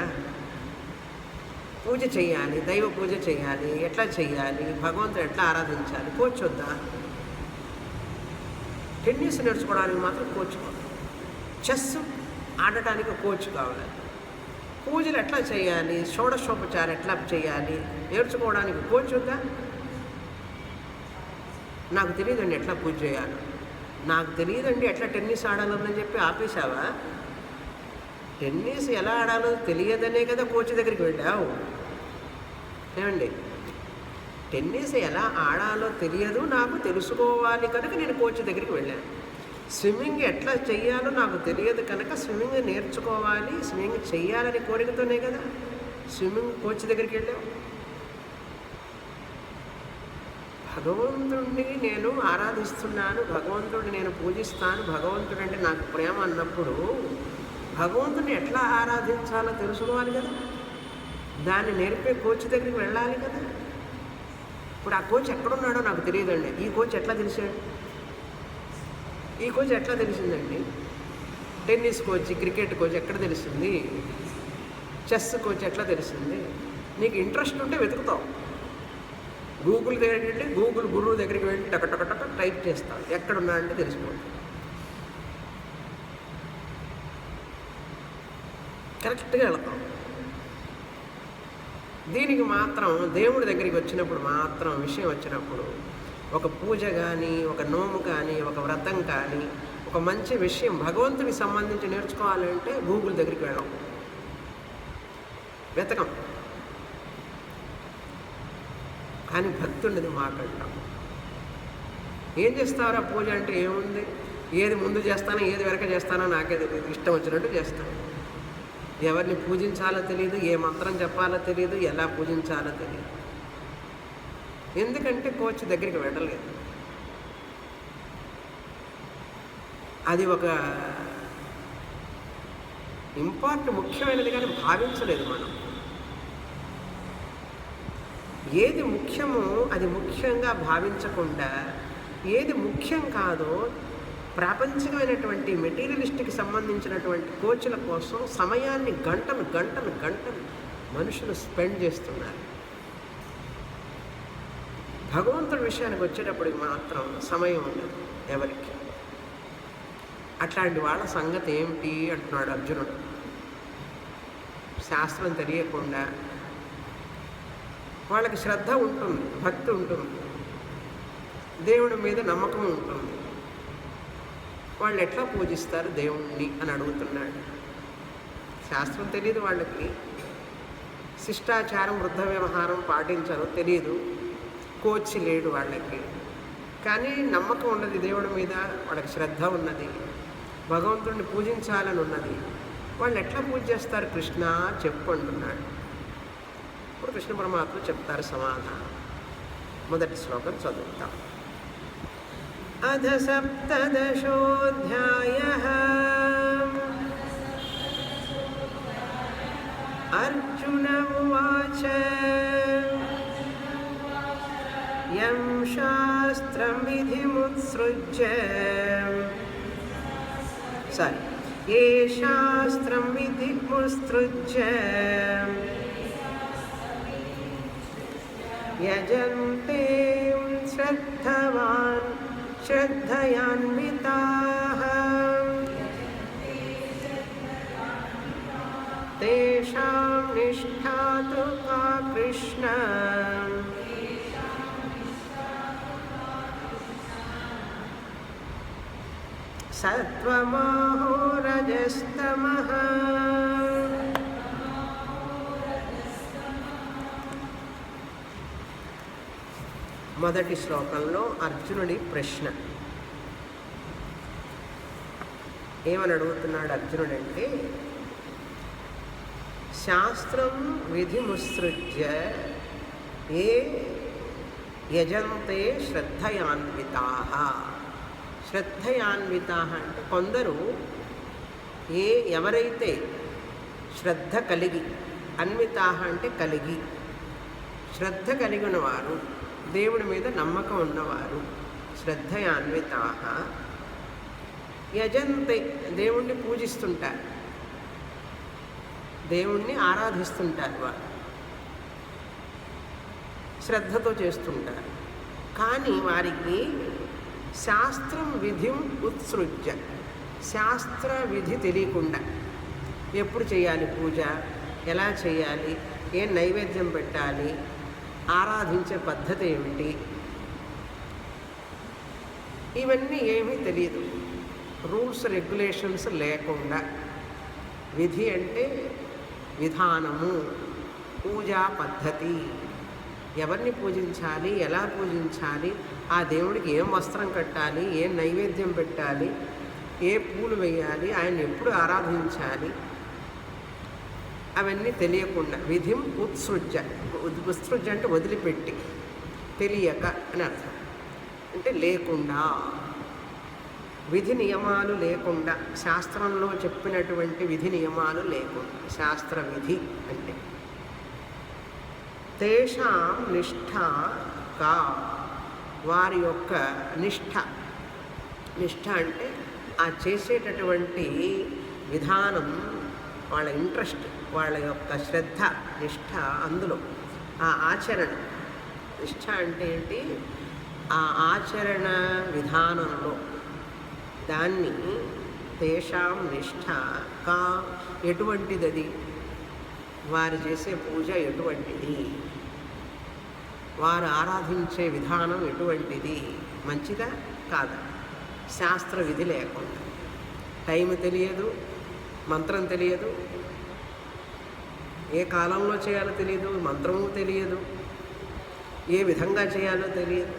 పూజ చేయాలి, దైవ పూజ చేయాలి, ఎట్లా చేయాలి, భగవంతుడు ఎట్లా ఆరాధించాలి, కోచ్ వద్దా? టెన్నిస్ నేర్చుకోవడానికి మాత్రం కోచ్ కావాలి. చెస్ ఆడటానికి కోచ్ కావాలి. పూజలు ఎట్లా చేయాలి, షోడశోపచారం ఎట్లా చేయాలి నేర్చుకోవడానికి కోచ్ వద్దా? నాకు తెలియదండి ఎట్లా పూజ చేయాలి, నాకు తెలియదండి ఎట్లా టెన్నిస్ ఆడాలని చెప్పి ఆపేశావా? టెన్నిస్ ఎలా ఆడాలో తెలియదనే కదా కోచ్ దగ్గరికి వెళ్ళావు. ఏమండి, టెన్నిస్ ఎలా ఆడాలో తెలియదు, నాకు తెలుసుకోవాలి కనుక నేను కోచ్ దగ్గరికి వెళ్ళాను. స్విమ్మింగ్ ఎట్లా చెయ్యాలో నాకు తెలియదు కనుక స్విమ్మింగ్ నేర్చుకోవాలి, స్విమ్మింగ్ చెయ్యాలని కోరికతోనే కదా స్విమ్మింగ్ కోచ్ దగ్గరికి వెళ్ళావు. భగవంతుడిని నేను ఆరాధిస్తున్నాను, భగవంతుడిని నేను పూజిస్తాను, భగవంతుడు అంటే నాకు ప్రేమ అన్నప్పుడు భగవంతుడిని ఎట్లా ఆరాధించాలో తెలుసుకోవాలి కదా. దాన్ని నేర్పే కోచ్ దగ్గరికి వెళ్ళాలి కదా. ఇప్పుడు ఆ కోచ్ ఎక్కడున్నాడో నాకు తెలియదండి. ఈ కోచ్ ఎట్లా తెలిసాడు? ఈ కోచ్ ఎట్లా తెలిసిందండి? టెన్నిస్ కోచ్, క్రికెట్ కోచ్ ఎక్కడ తెలిసింది? చెస్ కోచ్ ఎట్లా తెలిసింది? నీకు ఇంట్రెస్ట్ ఉంటే వెతుకుతావు. గూగుల్ దగ్గరికి వెళ్ళి గూగుల్ గురువు దగ్గరికి వెళ్ళి టక టైప్ చేస్తావు, ఎక్కడున్నాడంటే తెలిసిపోతుంది. కరెక్ట్గా వెళతాం. దీనికి మాత్రం దేవుడి దగ్గరికి వచ్చినప్పుడు మాత్రం విషయం వచ్చినప్పుడు ఒక పూజ కానీ, ఒక నోము కానీ, ఒక వ్రతం కానీ, ఒక మంచి విషయం భగవంతుడికి సంబంధించి నేర్చుకోవాలంటే గూగుల్ దగ్గరికి వెళ్ళాం, వెతకం. కానీ భక్తి ఉండదు మాకంటాం. ఏం చేస్తారా పూజ అంటే ఏముంది, ఏది ముందు చేస్తానో ఏది వెనక చేస్తానో నాకే తెలియదు, ఇష్టం వచ్చినట్టు చేస్తాను. ఎవరిని పూజించాలో తెలియదు, ఏ మంత్రం చెప్పాలో తెలియదు, ఎలా పూజించాలో తెలియదు. ఎందుకంటే కోచ్ దగ్గరికి వెళ్ళలేదు. అది ఒక ముఖ్యమైనది కానీ భావించలేదు మనం. ఏది ముఖ్యమో అది ముఖ్యంగా భావించకుండా ఏది ముఖ్యం కాదో ప్రాపంచికమైనటువంటి మెటీరియలిస్ట్కి సంబంధించినటువంటి కోచ్ల కోసం సమయాన్ని గంటలు గంటలు గంటలు మనుషులు స్పెండ్ చేస్తున్నారు. భగవంతుడి విషయానికి వచ్చేటప్పటికి మాత్రం సమయం ఉండదు ఎవరికి. అట్లాంటి వాళ్ళ సంగతి ఏమిటి అంటున్నాడు అర్జునుడు. శాస్త్రం తెలియకుండా వాళ్ళకి శ్రద్ధ ఉంటుంది, భక్తి ఉంటుంది, దేవుడి మీద నమ్మకం ఉంటుంది, వాళ్ళు ఎట్లా పూజిస్తారు దేవుణ్ణి అని అడుగుతున్నాడు. శాస్త్రం తెలియదు వాళ్ళకి, శిష్టాచారం వృద్ధ వ్యవహారం పాటించరు, తెలియదు, కోచ్ లేడు వాళ్ళకి. కానీ నమ్మకం ఉన్నది దేవుడి మీద, వాళ్ళకి శ్రద్ధ ఉన్నది, భగవంతుడిని పూజించాలని ఉన్నది. వాళ్ళు ఎట్లా పూజ చేస్తారు కృష్ణ చెప్పు అంటున్నాడు. ఇప్పుడు కృష్ణ పరమాత్మ చెప్తారు సమాధానం. మొదటి శ్లోకం చదువుతాం. అధ సప్తదశోऽధ్యాయః అర్జున ఉవాచ యం శాస్త్రం విధిముత్సృజ్య ఏ శాస్త్రం విధిముత్సృజ్య యజంతే శ్రద్ధవాన్ శ్రద్ధయాన్వితాః తేషాం నిష్ఠా తు కా కృష్ణ సత్వమహో రజస్తమః. మొదటి శ్లోకంలో అర్జునుడి ప్రశ్న. ఏమని అడుగుతున్నాడు అర్జునుడంటే, శాస్త్రం విధిముత్సృజ్య ఏ యజంతే శ్రద్ధయాన్వితాః. శ్రద్ధయాన్వితాః అంటే కొందరు ఎవరైతే శ్రద్ధ కలిగి, అన్వితాః అంటే కలిగి, శ్రద్ధ కలిగిన వారు, దేవుడి మీద నమ్మకం ఉన్నవారు, శ్రద్ధయాన్వితాః యజంతే దేవుణ్ణి పూజిస్తుంటారు, దేవుణ్ణి ఆరాధిస్తుంటారు, వారు శ్రద్ధతో చేస్తుంటారు. కానీ వారికి శాస్త్రం విధిం ఉత్సృజ్య, శాస్త్ర విధి తెలియకుండా ఎప్పుడు చేయాలి పూజ, ఎలా చేయాలి, ఏ నైవేద్యం పెట్టాలి, ఆరాధించే పద్ధతి ఏమిటి, ఇవన్నీ ఏమీ తెలియదు. రూల్స్ రెగ్యులేషన్స్ లేకుండా, విధి అంటే విధానము, పూజా పద్ధతి, ఎవరిని పూజించాలి, ఎలా పూజించాలి, ఆ దేవుడికి ఏం వస్త్రం కట్టాలి, ఏ నైవేద్యం పెట్టాలి, ఏ పూలు వేయాలి, ఆయన ఎప్పుడు ఆరాధించాలి, అవన్నీ తెలియకుండా. విధిం ఉత్సృజ్య, ఉత్సృజ్య అంటే వదిలిపెట్టి, తెలియక అని అర్థం. అంటే లేకుండా, విధి నియమాలు లేకుండా, శాస్త్రంలో చెప్పినటువంటి విధి నియమాలు లేకుండా, శాస్త్ర విధి అంటే. తేషాం నిష్ఠ కా, వారి యొక్క నిష్ఠ. నిష్ఠ అంటే ఆ చేసేటటువంటి విధానం, వాళ్ళ ఇంట్రెస్ట్, వాళ్ళ యొక్క శ్రద్ధ, నిష్ఠ అందులో, ఆ ఆచరణ. నిష్ఠ అంటే ఏంటి? ఆ ఆచరణ విధానంలో, దాన్ని తేషాం నిష్ఠ కా, ఎటువంటిది అది, వారు చేసే పూజ ఎటువంటిది, వారు ఆరాధించే విధానం ఎటువంటిది, మంచిదా కాదా, శాస్త్ర విధి లేకుండా, టైం తెలియదు, మంత్రం తెలియదు, ఏ కాలంలో చేయాలో తెలియదు, మంత్రము తెలియదు, ఏ విధంగా చేయాలో తెలియదు.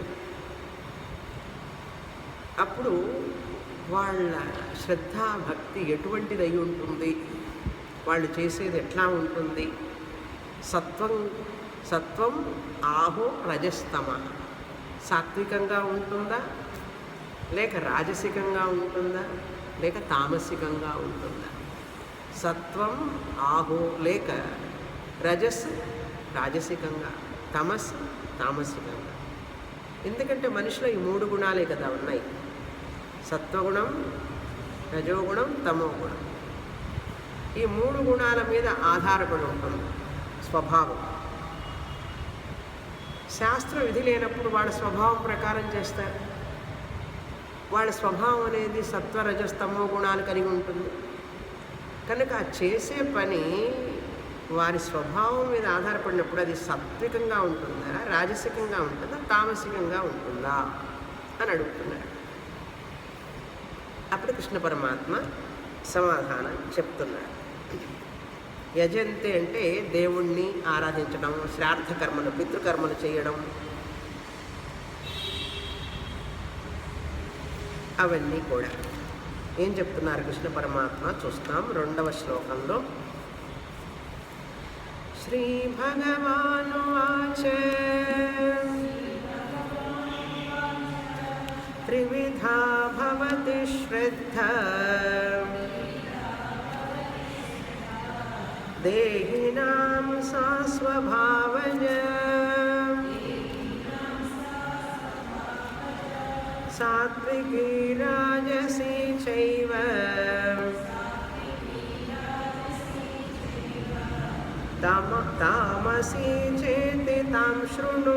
అప్పుడు వాళ్ళ శ్రద్ధ భక్తి ఎటువంటిదై ఉంటుంది, వాళ్ళు చేసేది ఎట్లా ఉంటుంది? సత్వం ఆహో రజస్తమ, సాత్వికంగా ఉంటుందా, లేక రాజసికంగా ఉంటుందా, లేక తామసికంగా ఉంటుందా? సత్వం ఆహో లేక రజస్సు రాజసికంగా, తమస్సు తామసికంగా. ఎందుకంటే మనిషిలో ఈ 3 గుణాలే కదా ఉన్నాయి. సత్వగుణం, రజోగుణం, తమోగుణం. ఈ 3 గుణాల మీద ఆధారపడి ఉంటుంది స్వభావం. శాస్త్ర విధి లేనప్పుడు వాళ్ళ స్వభావం ప్రకారం చేస్తారు. వాళ్ళ స్వభావం అనేది సత్వ రజస్తమో గుణాలు కలిగి ఉంటుంది. కనుక ఆ చేసే పని వారి స్వభావం మీద ఆధారపడినప్పుడు అది సాత్వికంగా ఉంటుందా, రాజసికంగా ఉంటుందా, తామసికంగా ఉంటుందా అని అడుగుతున్నారు. అప్పుడు కృష్ణ పరమాత్మ సమాధానం చెప్తున్నారు. యజంతే అంటే దేవుణ్ణి ఆరాధించడం, శ్రాద్ధ కర్మలు, పితృకర్మలు చేయడం, అవన్నీ కూడా ఏం చెప్తున్నారు కృష్ణ పరమాత్మ చూస్తాం 2వ శ్లోకంలో. శ్రీ భగవానువాచ త్రివిధా భవతి శ్రద్ధ దేహినాం సా స్వభావజ సాత్వికీ రాజసీ చైవ తామసీ చేతి తాం శృణు.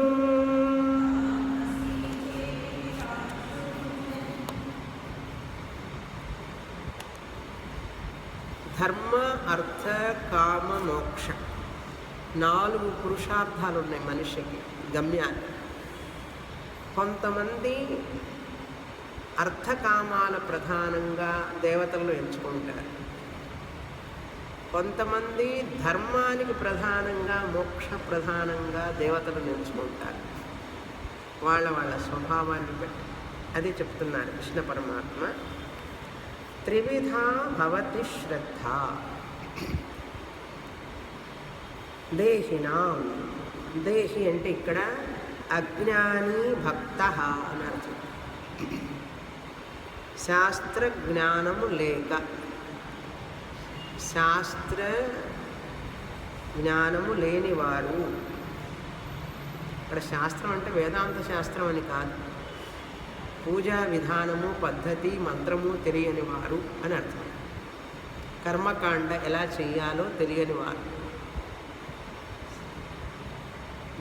ధర్మ, అర్థ, కామ, మోక్ష 4 పురుషార్థాలు ఉన్నాయి మనిషికి, గమ్యాలు. కొంతమంది అర్థకామాల ప్రధానంగా దేవతలను ఎంచుకుంటారు, కొంతమంది ధర్మానికి ప్రధానంగా, మోక్ష ప్రధానంగా దేవతలను ఎంచుకుంటారు, వాళ్ళ వాళ్ళ స్వభావాన్ని బట్టి. అది చెప్తున్నారు కృష్ణ పరమాత్మ. త్రివిధా భవతి శ్రద్ధ దేహినాం. దేహి అంటే ఇక్కడ అజ్ఞాని భక్త అని అర్థం. శాస్త్ర జ్ఞానము లేక, శాస్త్ర జ్ఞానము లేనివారు. ఇక్కడ శాస్త్రం అంటే వేదాంత శాస్త్రం అని కాదు, పూజా విధానము, పద్ధతి, మంత్రము తెలియని వారు అని అర్థం. కర్మకాండ ఎలా చేయాలో తెలియని వారు.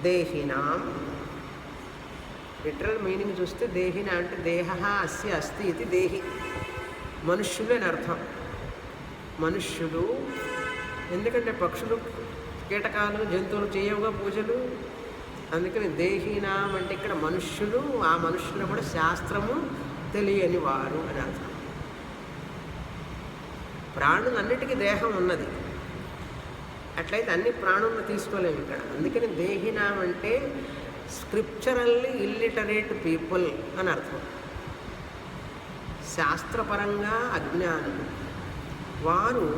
దేహినాం లిటరల్ మీనింగ్ చూస్తే దేహిన అంటే దేహ అస్య అస్తి ఇది దేహి, మనుష్యులు అని అర్థం. మనుష్యులు, ఎందుకంటే పక్షులు, కీటకాలు, జంతువులు చేయవుగా పూజలు. అందుకని దేహినాం అంటే ఇక్కడ మనుష్యులు, ఆ మనుష్యులు కూడా శాస్త్రము తెలియని వారు అని అర్థం. ప్రాణులన్నిటికీ దేహం ఉన్నది, అట్లయితే అన్ని ప్రాణులను తీసుకోలేము ఇక్కడ. అందుకని దేహినాం అంటే స్క్రిప్చరల్లీ ఇల్లిటరేట్ పీపుల్ అని అర్థం. శాస్త్రపరంగా అజ్ఞానులు వారు.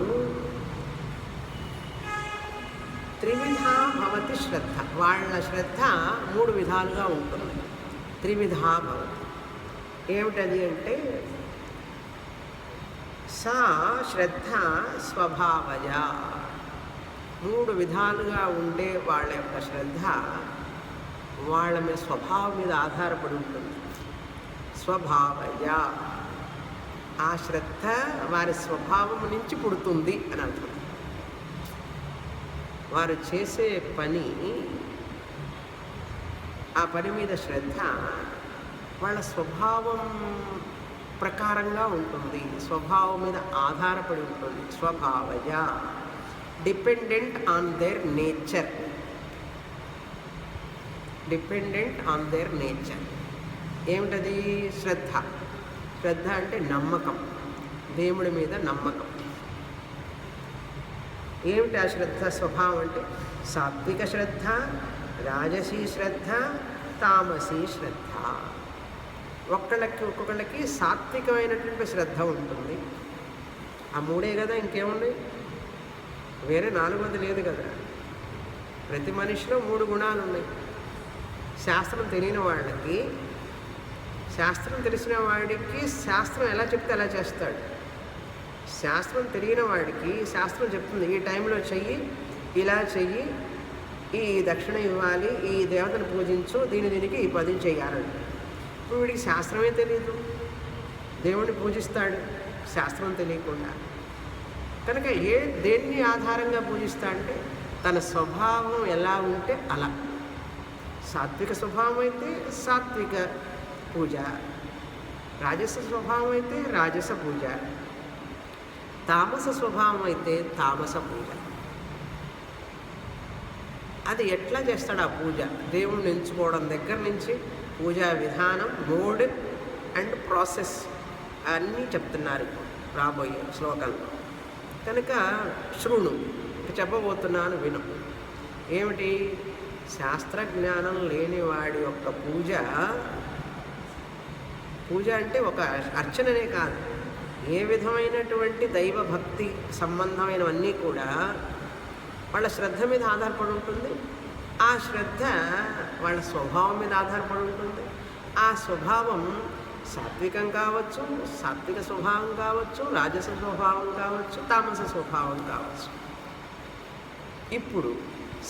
త్రివిధా భవతి శ్రద్ధ, వాళ్ళ శ్రద్ధ 3 విధాలుగా ఉంటుంది. త్రివిధా భవతి ఏమిటది అంటే సా శ్రద్ధ స్వభావజ. 3 విధాలుగా ఉండే వాళ్ళ యొక్క శ్రద్ధ వాళ్ళ మీద స్వభావం మీద ఆధారపడి ఉంటుంది. స్వభావజ, ఆ శ్రద్ధ వారి స్వభావం నుంచి పుడుతుంది అని అర్థం. వారు చేసే పని, ఆ పని మీద శ్రద్ధ వాళ్ళ స్వభావం ప్రకారంగా ఉంటుంది, స్వభావం మీద ఆధారపడి ఉంటుంది. స్వభావజ, dependent on their nature. Dependent on their nature. ఏమిటది? శ్రద్ధ. శ్రద్ధ అంటే నమ్మకం, దేవుడి మీద నమ్మకం. ఏమిటి ఆ శ్రద్ధ స్వభావం అంటే? సాత్విక శ్రద్ధ, రాజసీ శ్రద్ధ, తామసీ శ్రద్ధ. ఒక్కొక్కళ్ళకి సాత్వికమైనటువంటి శ్రద్ధ ఉంటుంది. ఆ మూడే కదా, ఇంకేమున్నాయి? వేరే 4 లేదు కదా. ప్రతి మనిషిలో 3 గుణాలు ఉన్నాయి. శాస్త్రం తెలియని వాళ్ళకి, శాస్త్రం తెలిసిన వాడికి శాస్త్రం ఎలా చెప్తే అలా చేస్తాడు. శాస్త్రం తెలియని వాడికి శాస్త్రం చెప్తుంది, ఈ టైంలో చెయ్యి, ఇలా చెయ్యి, ఈ దక్షిణ ఇవ్వాలి, ఈ దేవతను పూజించు, దీనికి ఈ పని చేయాలండి. ఇప్పుడు వీడికి శాస్త్రమే తెలియదు, దేవుడిని పూజిస్తాడు శాస్త్రం తెలియకుండా. కనుక దేన్ని ఆధారంగా పూజిస్తా అంటే తన స్వభావం ఎలా ఉంటే అలా. సాత్విక స్వభావం అయితే సాత్విక పూజ, రాజస స్వభావం అయితే రాజస పూజ, తామస స్వభావం అయితే తామస పూజ. అది ఎట్లా చేస్తాడు ఆ పూజ? దేవుణ్ణి ఎంచుకోవడం దగ్గర నుంచి పూజా విధానం, మోడ్ అండ్ ప్రాసెస్ అన్నీ చెప్తున్నారు ఇప్పుడు రాబోయే శ్లోకంలో. కనుక శృణు, చెప్పబోతున్నాను విను. ఏమిటి? శాస్త్రజ్ఞానం లేని వాడి యొక్క పూజ అంటే ఒక అర్చననే కాదు, ఏ విధమైనటువంటి దైవభక్తి సంబంధమైనవన్నీ కూడా వాళ్ళ శ్రద్ధ మీద ఆధారపడి ఉంటుంది. ఆ శ్రద్ధ వాళ్ళ స్వభావం మీద ఆధారపడి ఉంటుంది. ఆ స్వభావం సాత్వికం కావచ్చు, సాత్విక స్వభావం కావచ్చు, రాజస స్వభావం కావచ్చు, తామస స్వభావం కావచ్చు. ఇప్పుడు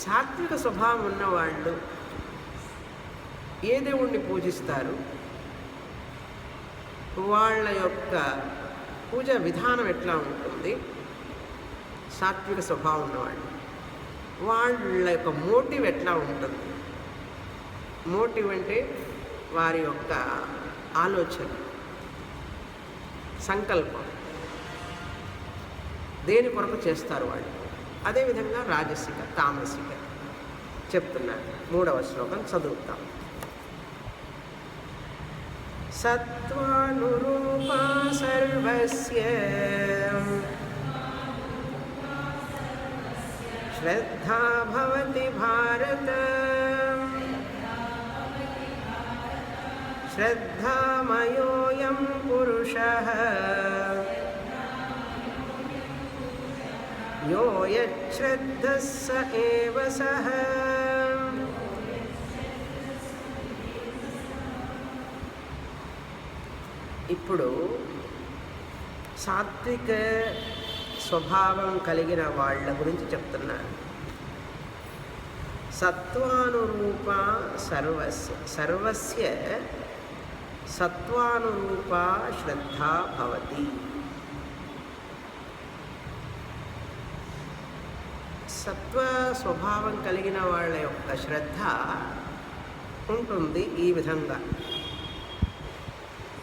సాత్విక స్వభావం ఉన్నవాళ్ళు ఏ దేవుణ్ణి పూజిస్తారు? వాళ్ళ యొక్క పూజా విధానం ఎట్లా ఉంటుంది? సాత్విక స్వభావం ఉన్నవాళ్ళు వాళ్ళ యొక్క మోటివ్ ఎట్లా ఉంటుంది? మోటివ్ అంటే వారి యొక్క ఆలోచన, సంకల్పం, దేని కొరకు చేస్తారు వాళ్ళు. అదేవిధంగా రాజసిక, తామసిక చెప్తున్నారు. 3వ శ్లోకం చదువుతాం. సత్వానురూపా సర్వస్య శ్రద్ధా భవతి భారత శ్రద్ధామయోయం పురుషః యో యశ్రద్ధః స ఏవ సః. ఇప్పుడు సాత్విక స్వభావం కలిగిన వాళ్ళ గురించి చెప్తున్నారు. సత్వానురూప సర్వస్య సత్వానురూప శ్రద్ధా భవతి. సత్వ స్వభావం కలిగిన వాళ్ళ యొక్క శ్రద్ధ ఉంటుంది ఈ విధంగా.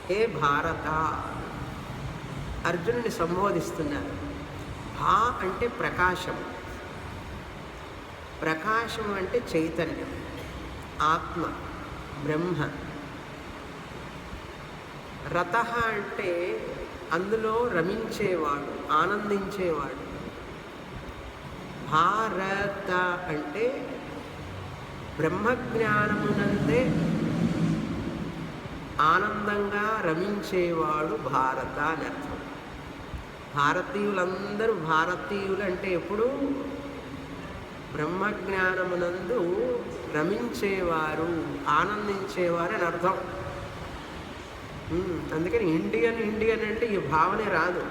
హే భారత, అర్జునుని సంబోధిస్తున్నారు. భా అంటే ప్రకాశం, ప్రకాశం అంటే చైతన్యం, ఆత్మ, బ్రహ్మ. రతః అంటే అందులో రమించేవాడు, ఆనందించేవాడు. భారత అంటే బ్రహ్మజ్ఞానమునందే ఆనందంగా రమించేవాడు భారత అని అర్థం. భారతీయులందరూ భారతీయులు అంటే ఎప్పుడు బ్రహ్మజ్ఞానమునందు రమించేవారు, ఆనందించేవారు అని అర్థం. అందుకని ఇండియన్ అంటే ఈ భావనే రాదు.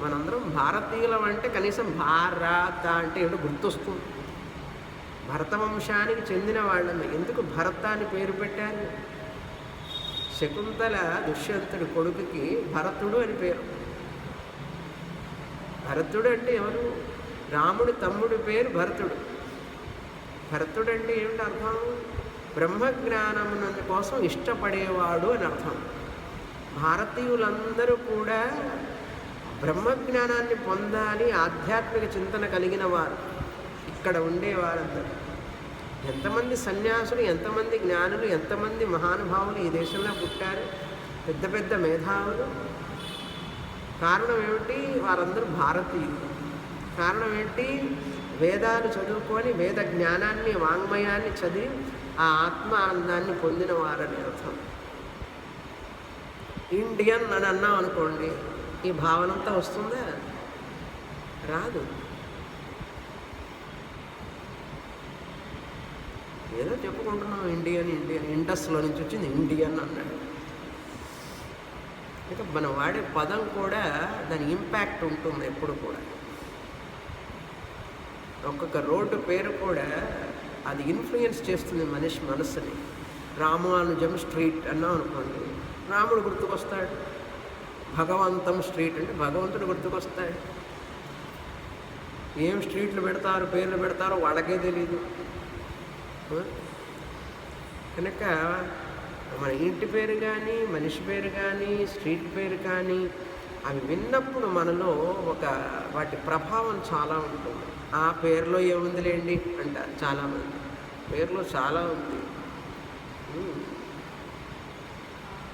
మనందరం భారతీయులం అంటే కనీసం భారత అంటే ఏమిటో గుర్తొస్తుంది. భరతవంశానికి చెందిన వాళ్ళని. ఎందుకు భరత అని పేరు పెట్టారు? శకుంతల దుష్యంతుడి కొడుకుకి భరతుడు అని పేరు. భరతుడు అంటే ఎవరు? రాముడి తమ్ముడి పేరు భరతుడు. భరతుడు అంటే ఏమిటి అర్థం? బ్రహ్మజ్ఞానమున కోసం ఇష్టపడేవాడు అని అర్థం. భారతీయులందరూ కూడా బ్రహ్మజ్ఞానాన్ని పొందాలి, ఆధ్యాత్మిక చింతన కలిగిన వారు ఇక్కడ ఉండేవారందరూ. ఎంతమంది సన్యాసులు, ఎంతమంది జ్ఞానులు, ఎంతమంది మహానుభావులు ఈ దేశంలో పుట్టారు, పెద్ద పెద్ద మేధావులు. కారణం ఏమిటి? వారందరూ భారతీయులు. కారణం ఏంటి? వేదాలు చదువుకొని వేద జ్ఞానాన్ని వాంగ్మయాన్ని చదివి ఆ ఆత్మ ఆనందాన్ని పొందిన వారని అర్థం. ఇండియన్ అని అన్నాం అనుకోండి, ఈ భావనంతా వస్తుందా? రాదు. ఏదో చెప్పుకుంటున్నాం ఇండియన్ ఇండియన్, ఇండస్లో నుంచి వచ్చింది ఇండియన్ అన్నాడు. ఇంకా మనం వాడే పదం కూడా దాని ఇంపాక్ట్ ఉంటుంది ఎప్పుడు కూడా. ఒక్కొక్క రోడ్డు పేరు కూడా అది ఇన్ఫ్లుయెన్స్ చేస్తుంది మనిషి మనస్సుని. రామానుజం స్ట్రీట్ అన్నాం అనుకోండి, రాముడు గుర్తుకొస్తాడు. భగవంతం స్ట్రీట్ అంటే భగవంతుడు గుర్తుకొస్తాడు. ఏం స్ట్రీట్లు పెడతారు, పేర్లు పెడతారో వాళ్ళకే తెలీదు. కనుక మన ఇంటి పేరు కానీ, మనిషి పేరు కానీ, స్ట్రీట్ పేరు కానీ అవి విన్నప్పుడు మనలో వాటి ప్రభావం చాలా ఉంటుంది. ఆ పేరులో ఏముందిలేండి అంటారు చాలామంది. పేరులో చాలా ఉంది.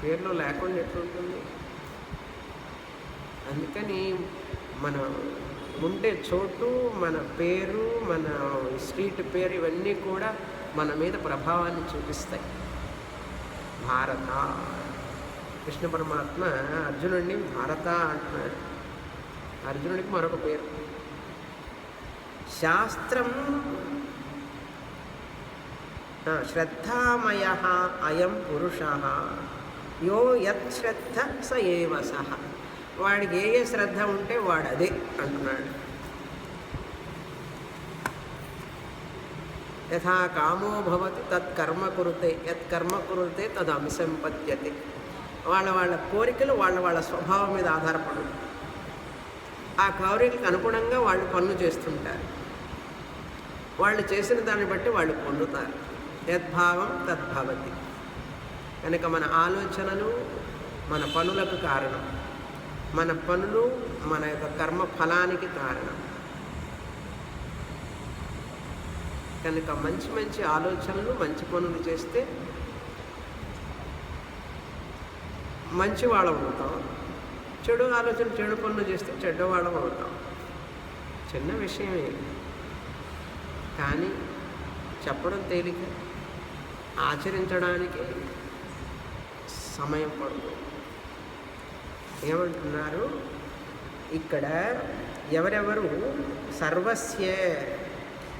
పేరులో లేకుండా ఎట్లుంటుంది? అందుకని మన ఉండే చోటు, మన పేరు, మన స్ట్రీట్ పేరు ఇవన్నీ కూడా మన మీద ప్రభావాన్ని చూపిస్తాయి. భారత, కృష్ణ పరమాత్మ అర్జునుడిని భారత అంటున్నాడు. అర్జునుడికి మరొక పేరు. శాస్త్రం శ్రద్ధామయ అయం పురుష యో యత్ శ్రద్ధ స ఏవ సహ. వాడికి ఏ శ్రద్ధ ఉంటే వాడు అదే అంటున్నాడు. యథా కామో భవతి తత్కర్మ కురుతే, యత్కర్మ కురుతే తదభిసంపద్యతే. వాళ్ళ కోరికలు వాళ్ళ స్వభావం మీద ఆధారపడు. ఆ కోరికలకు అనుగుణంగా వాళ్ళు పనులు చేస్తుంటారు. వాళ్ళు చేసిన దాన్ని బట్టి వాళ్ళు పొందుతారు. యద్భావం తద్భవతి. కనుక మన ఆలోచనలు మన పనులకు కారణం, మన పనులు మన యొక్క కర్మ ఫలానికి కారణం. కనుక మంచి మంచి ఆలోచనలు, మంచి పనులు చేస్తే మంచి వాళ్ళం అవుతాం. చెడు ఆలోచన, చెడు పనులు చేస్తే చెడ్డవాళ్ళం అవుతాం. చిన్న విషయమే, కానీ చెప్పడం తేలిక, ఆచరించడానికి సమయం పడుతుంది. ఏమంటున్నారు ఇక్కడ? ఎవరెవరు సర్వస్య,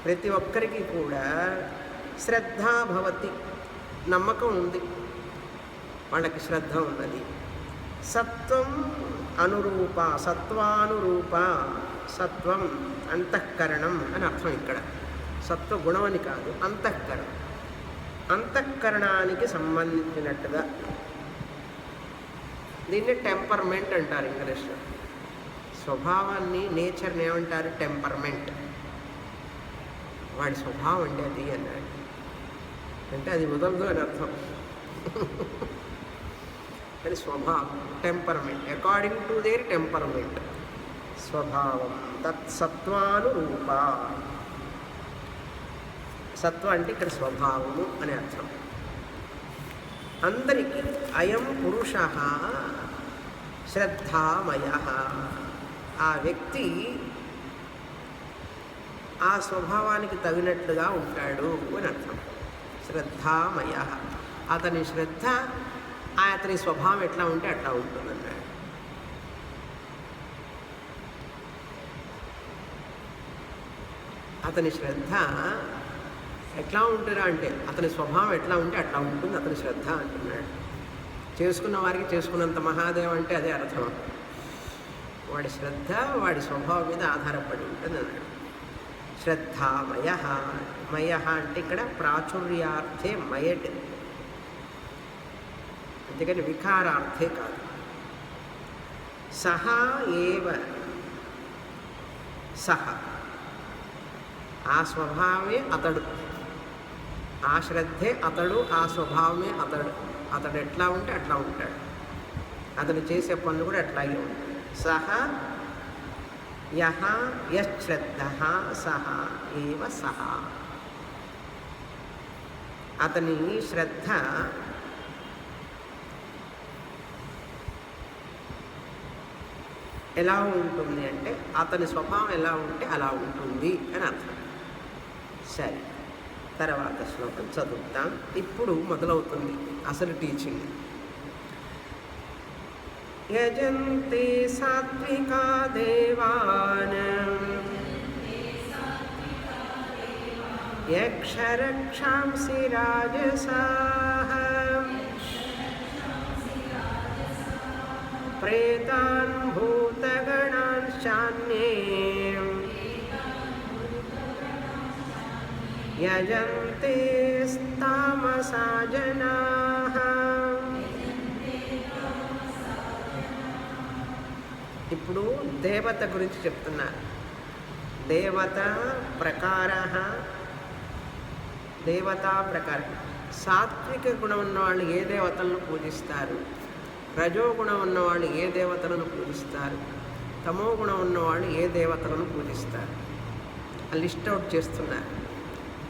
ప్రతి ఒక్కరికి కూడా శ్రద్ధా భవతి, నమ్మకం ఉంది, వాళ్ళకి శ్రద్ధ ఉన్నది. సత్వం అనురూప, సత్వానురూప, సత్వం అంతఃకరణం అని అర్థం. ఇక్కడ సత్వగుణం అని కాదు, అంతఃకరణం. అంతఃకరణానికి సంబంధించినట్టుగా దీన్ని టెంపర్మెంట్ అంటారు ఇంగ్లీష్లో. స్వభావాన్ని, నేచర్ని ఏమంటారు? టెంపర్మెంట్. వాడి స్వభావం అంటే అది అన్నాడు. అంటే అది వదలదు అని అర్థం. అది స్వభావం, temperament, according to their temperament. స్వభావం తత్సత్వానురూప. సత్వ అంటే ఇక్కడ స్వభావము అని అర్థం. అందరికీ అయం పురుష శ్రద్ధామయ, ఆ వ్యక్తి ఆ స్వభావానికి తగినట్లుగా ఉంటాడు అని అర్థం. శ్రద్ధామయ, అతని శ్రద్ధ అతని స్వభావం ఎట్లా ఉంటే అట్లా ఉంటుందన్నాడు. అతని శ్రద్ధ ఎట్లా ఉంటుందా అంటే అతని స్వభావం ఎట్లా ఉంటే అట్లా ఉంటుంది అతని శ్రద్ధ అంటున్నాడు. చేసుకున్న వారికి చేసుకున్నంత మహాదేవం అంటే అదే అర్థం. వాడి శ్రద్ధ వాడి స్వభావం మీద ఆధారపడి ఉంటుంది అన్నాడు. శ్రద్ధామయ, మయ అంటే ఇక్కడ ప్రాచుర్యార్థే మయట్, అందుకని వికారార్థే కాదు. సహా ఏవ, సహ ఆ స్వభావమే అతడు, ఆ శ్రద్ధే అతడు, ఆ స్వభావమే అతడు. అతడు ఎట్లా ఉంటే అట్లా ఉంటాడు, అతను చేసే పనులు కూడా అట్లాగే ఉంటాయి. సహ యహ యశ్రద్ధః సహ ఏవ సహ, అతని శ్రద్ధ ఎలా ఉంటుంది అంటే అతని స్వభావం ఎలా ఉంటే అలా ఉంటుంది అని అర్థం. సరే, తర్వాత శ్లోకం చదువుతాం. ఇప్పుడు మొదలవుతుంది అసలు టీచింగ్. యజంతే సాత్వికా దేవాన్ యక్షరక్షాంసి రాజసాః ప్రేతాన్ భూతగణాంశ్చాన్యే యజంతే తామసా జనాః. ఇప్పుడు దేవత గురించి చెప్తున్నారు. దేవతా ప్రకారం సాత్విక గుణం ఉన్నవాళ్ళు ఏ దేవతలను పూజిస్తారు, రజోగుణం ఉన్నవాళ్ళు ఏ దేవతలను పూజిస్తారు, తమో గుణం ఉన్నవాళ్ళు ఏ దేవతలను పూజిస్తారు, లిస్ట్ అవుట్ చేస్తున్నారు.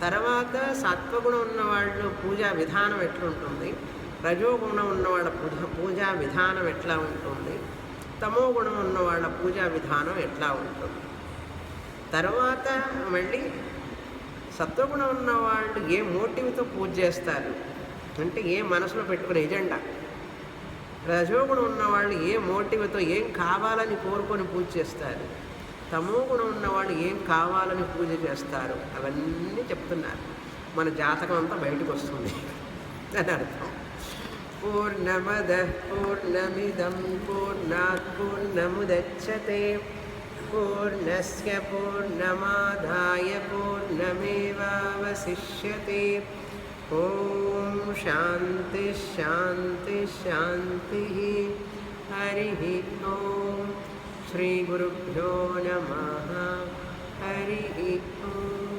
తర్వాత సత్వగుణం ఉన్నవాళ్ళు పూజా విధానం ఎట్లుంటుంది, రజోగుణం ఉన్నవాళ్ళ పూజా విధానం ఎట్లా ఉంటుంది, తమో గుణం ఉన్నవాళ్ళ పూజా విధానం ఎట్లా ఉంటుంది. తర్వాత మళ్ళీ సత్వగుణం ఉన్నవాళ్ళు ఏ మోటివ్తో పూజ చేస్తారు అంటే ఏ మనసులో పెట్టుకునే ఎజెండా, రజోగుణం ఉన్నవాళ్ళు ఏ మోటివ్తో ఏం కావాలని కోరుకొని పూజ చేస్తారు, తమో గుణం ఉన్నవాళ్ళు ఏం కావాలని పూజ చేస్తారు, అవన్నీ చెప్తున్నారు. మన జాతకం అంతా బయటకు వస్తుంది అని అర్థం. పూర్ణమదః పూర్ణమిదం పూర్ణాత్ పూర్ణముదచ్యతే పూర్ణస్య పూర్ణమాదాయ పూర్ణమేవావశిష్యతే. ఓం శాంతి శాంతి శాంతి. హరి ఓం. శ్రీ గురుభ్యో నమః. హరి ఓం.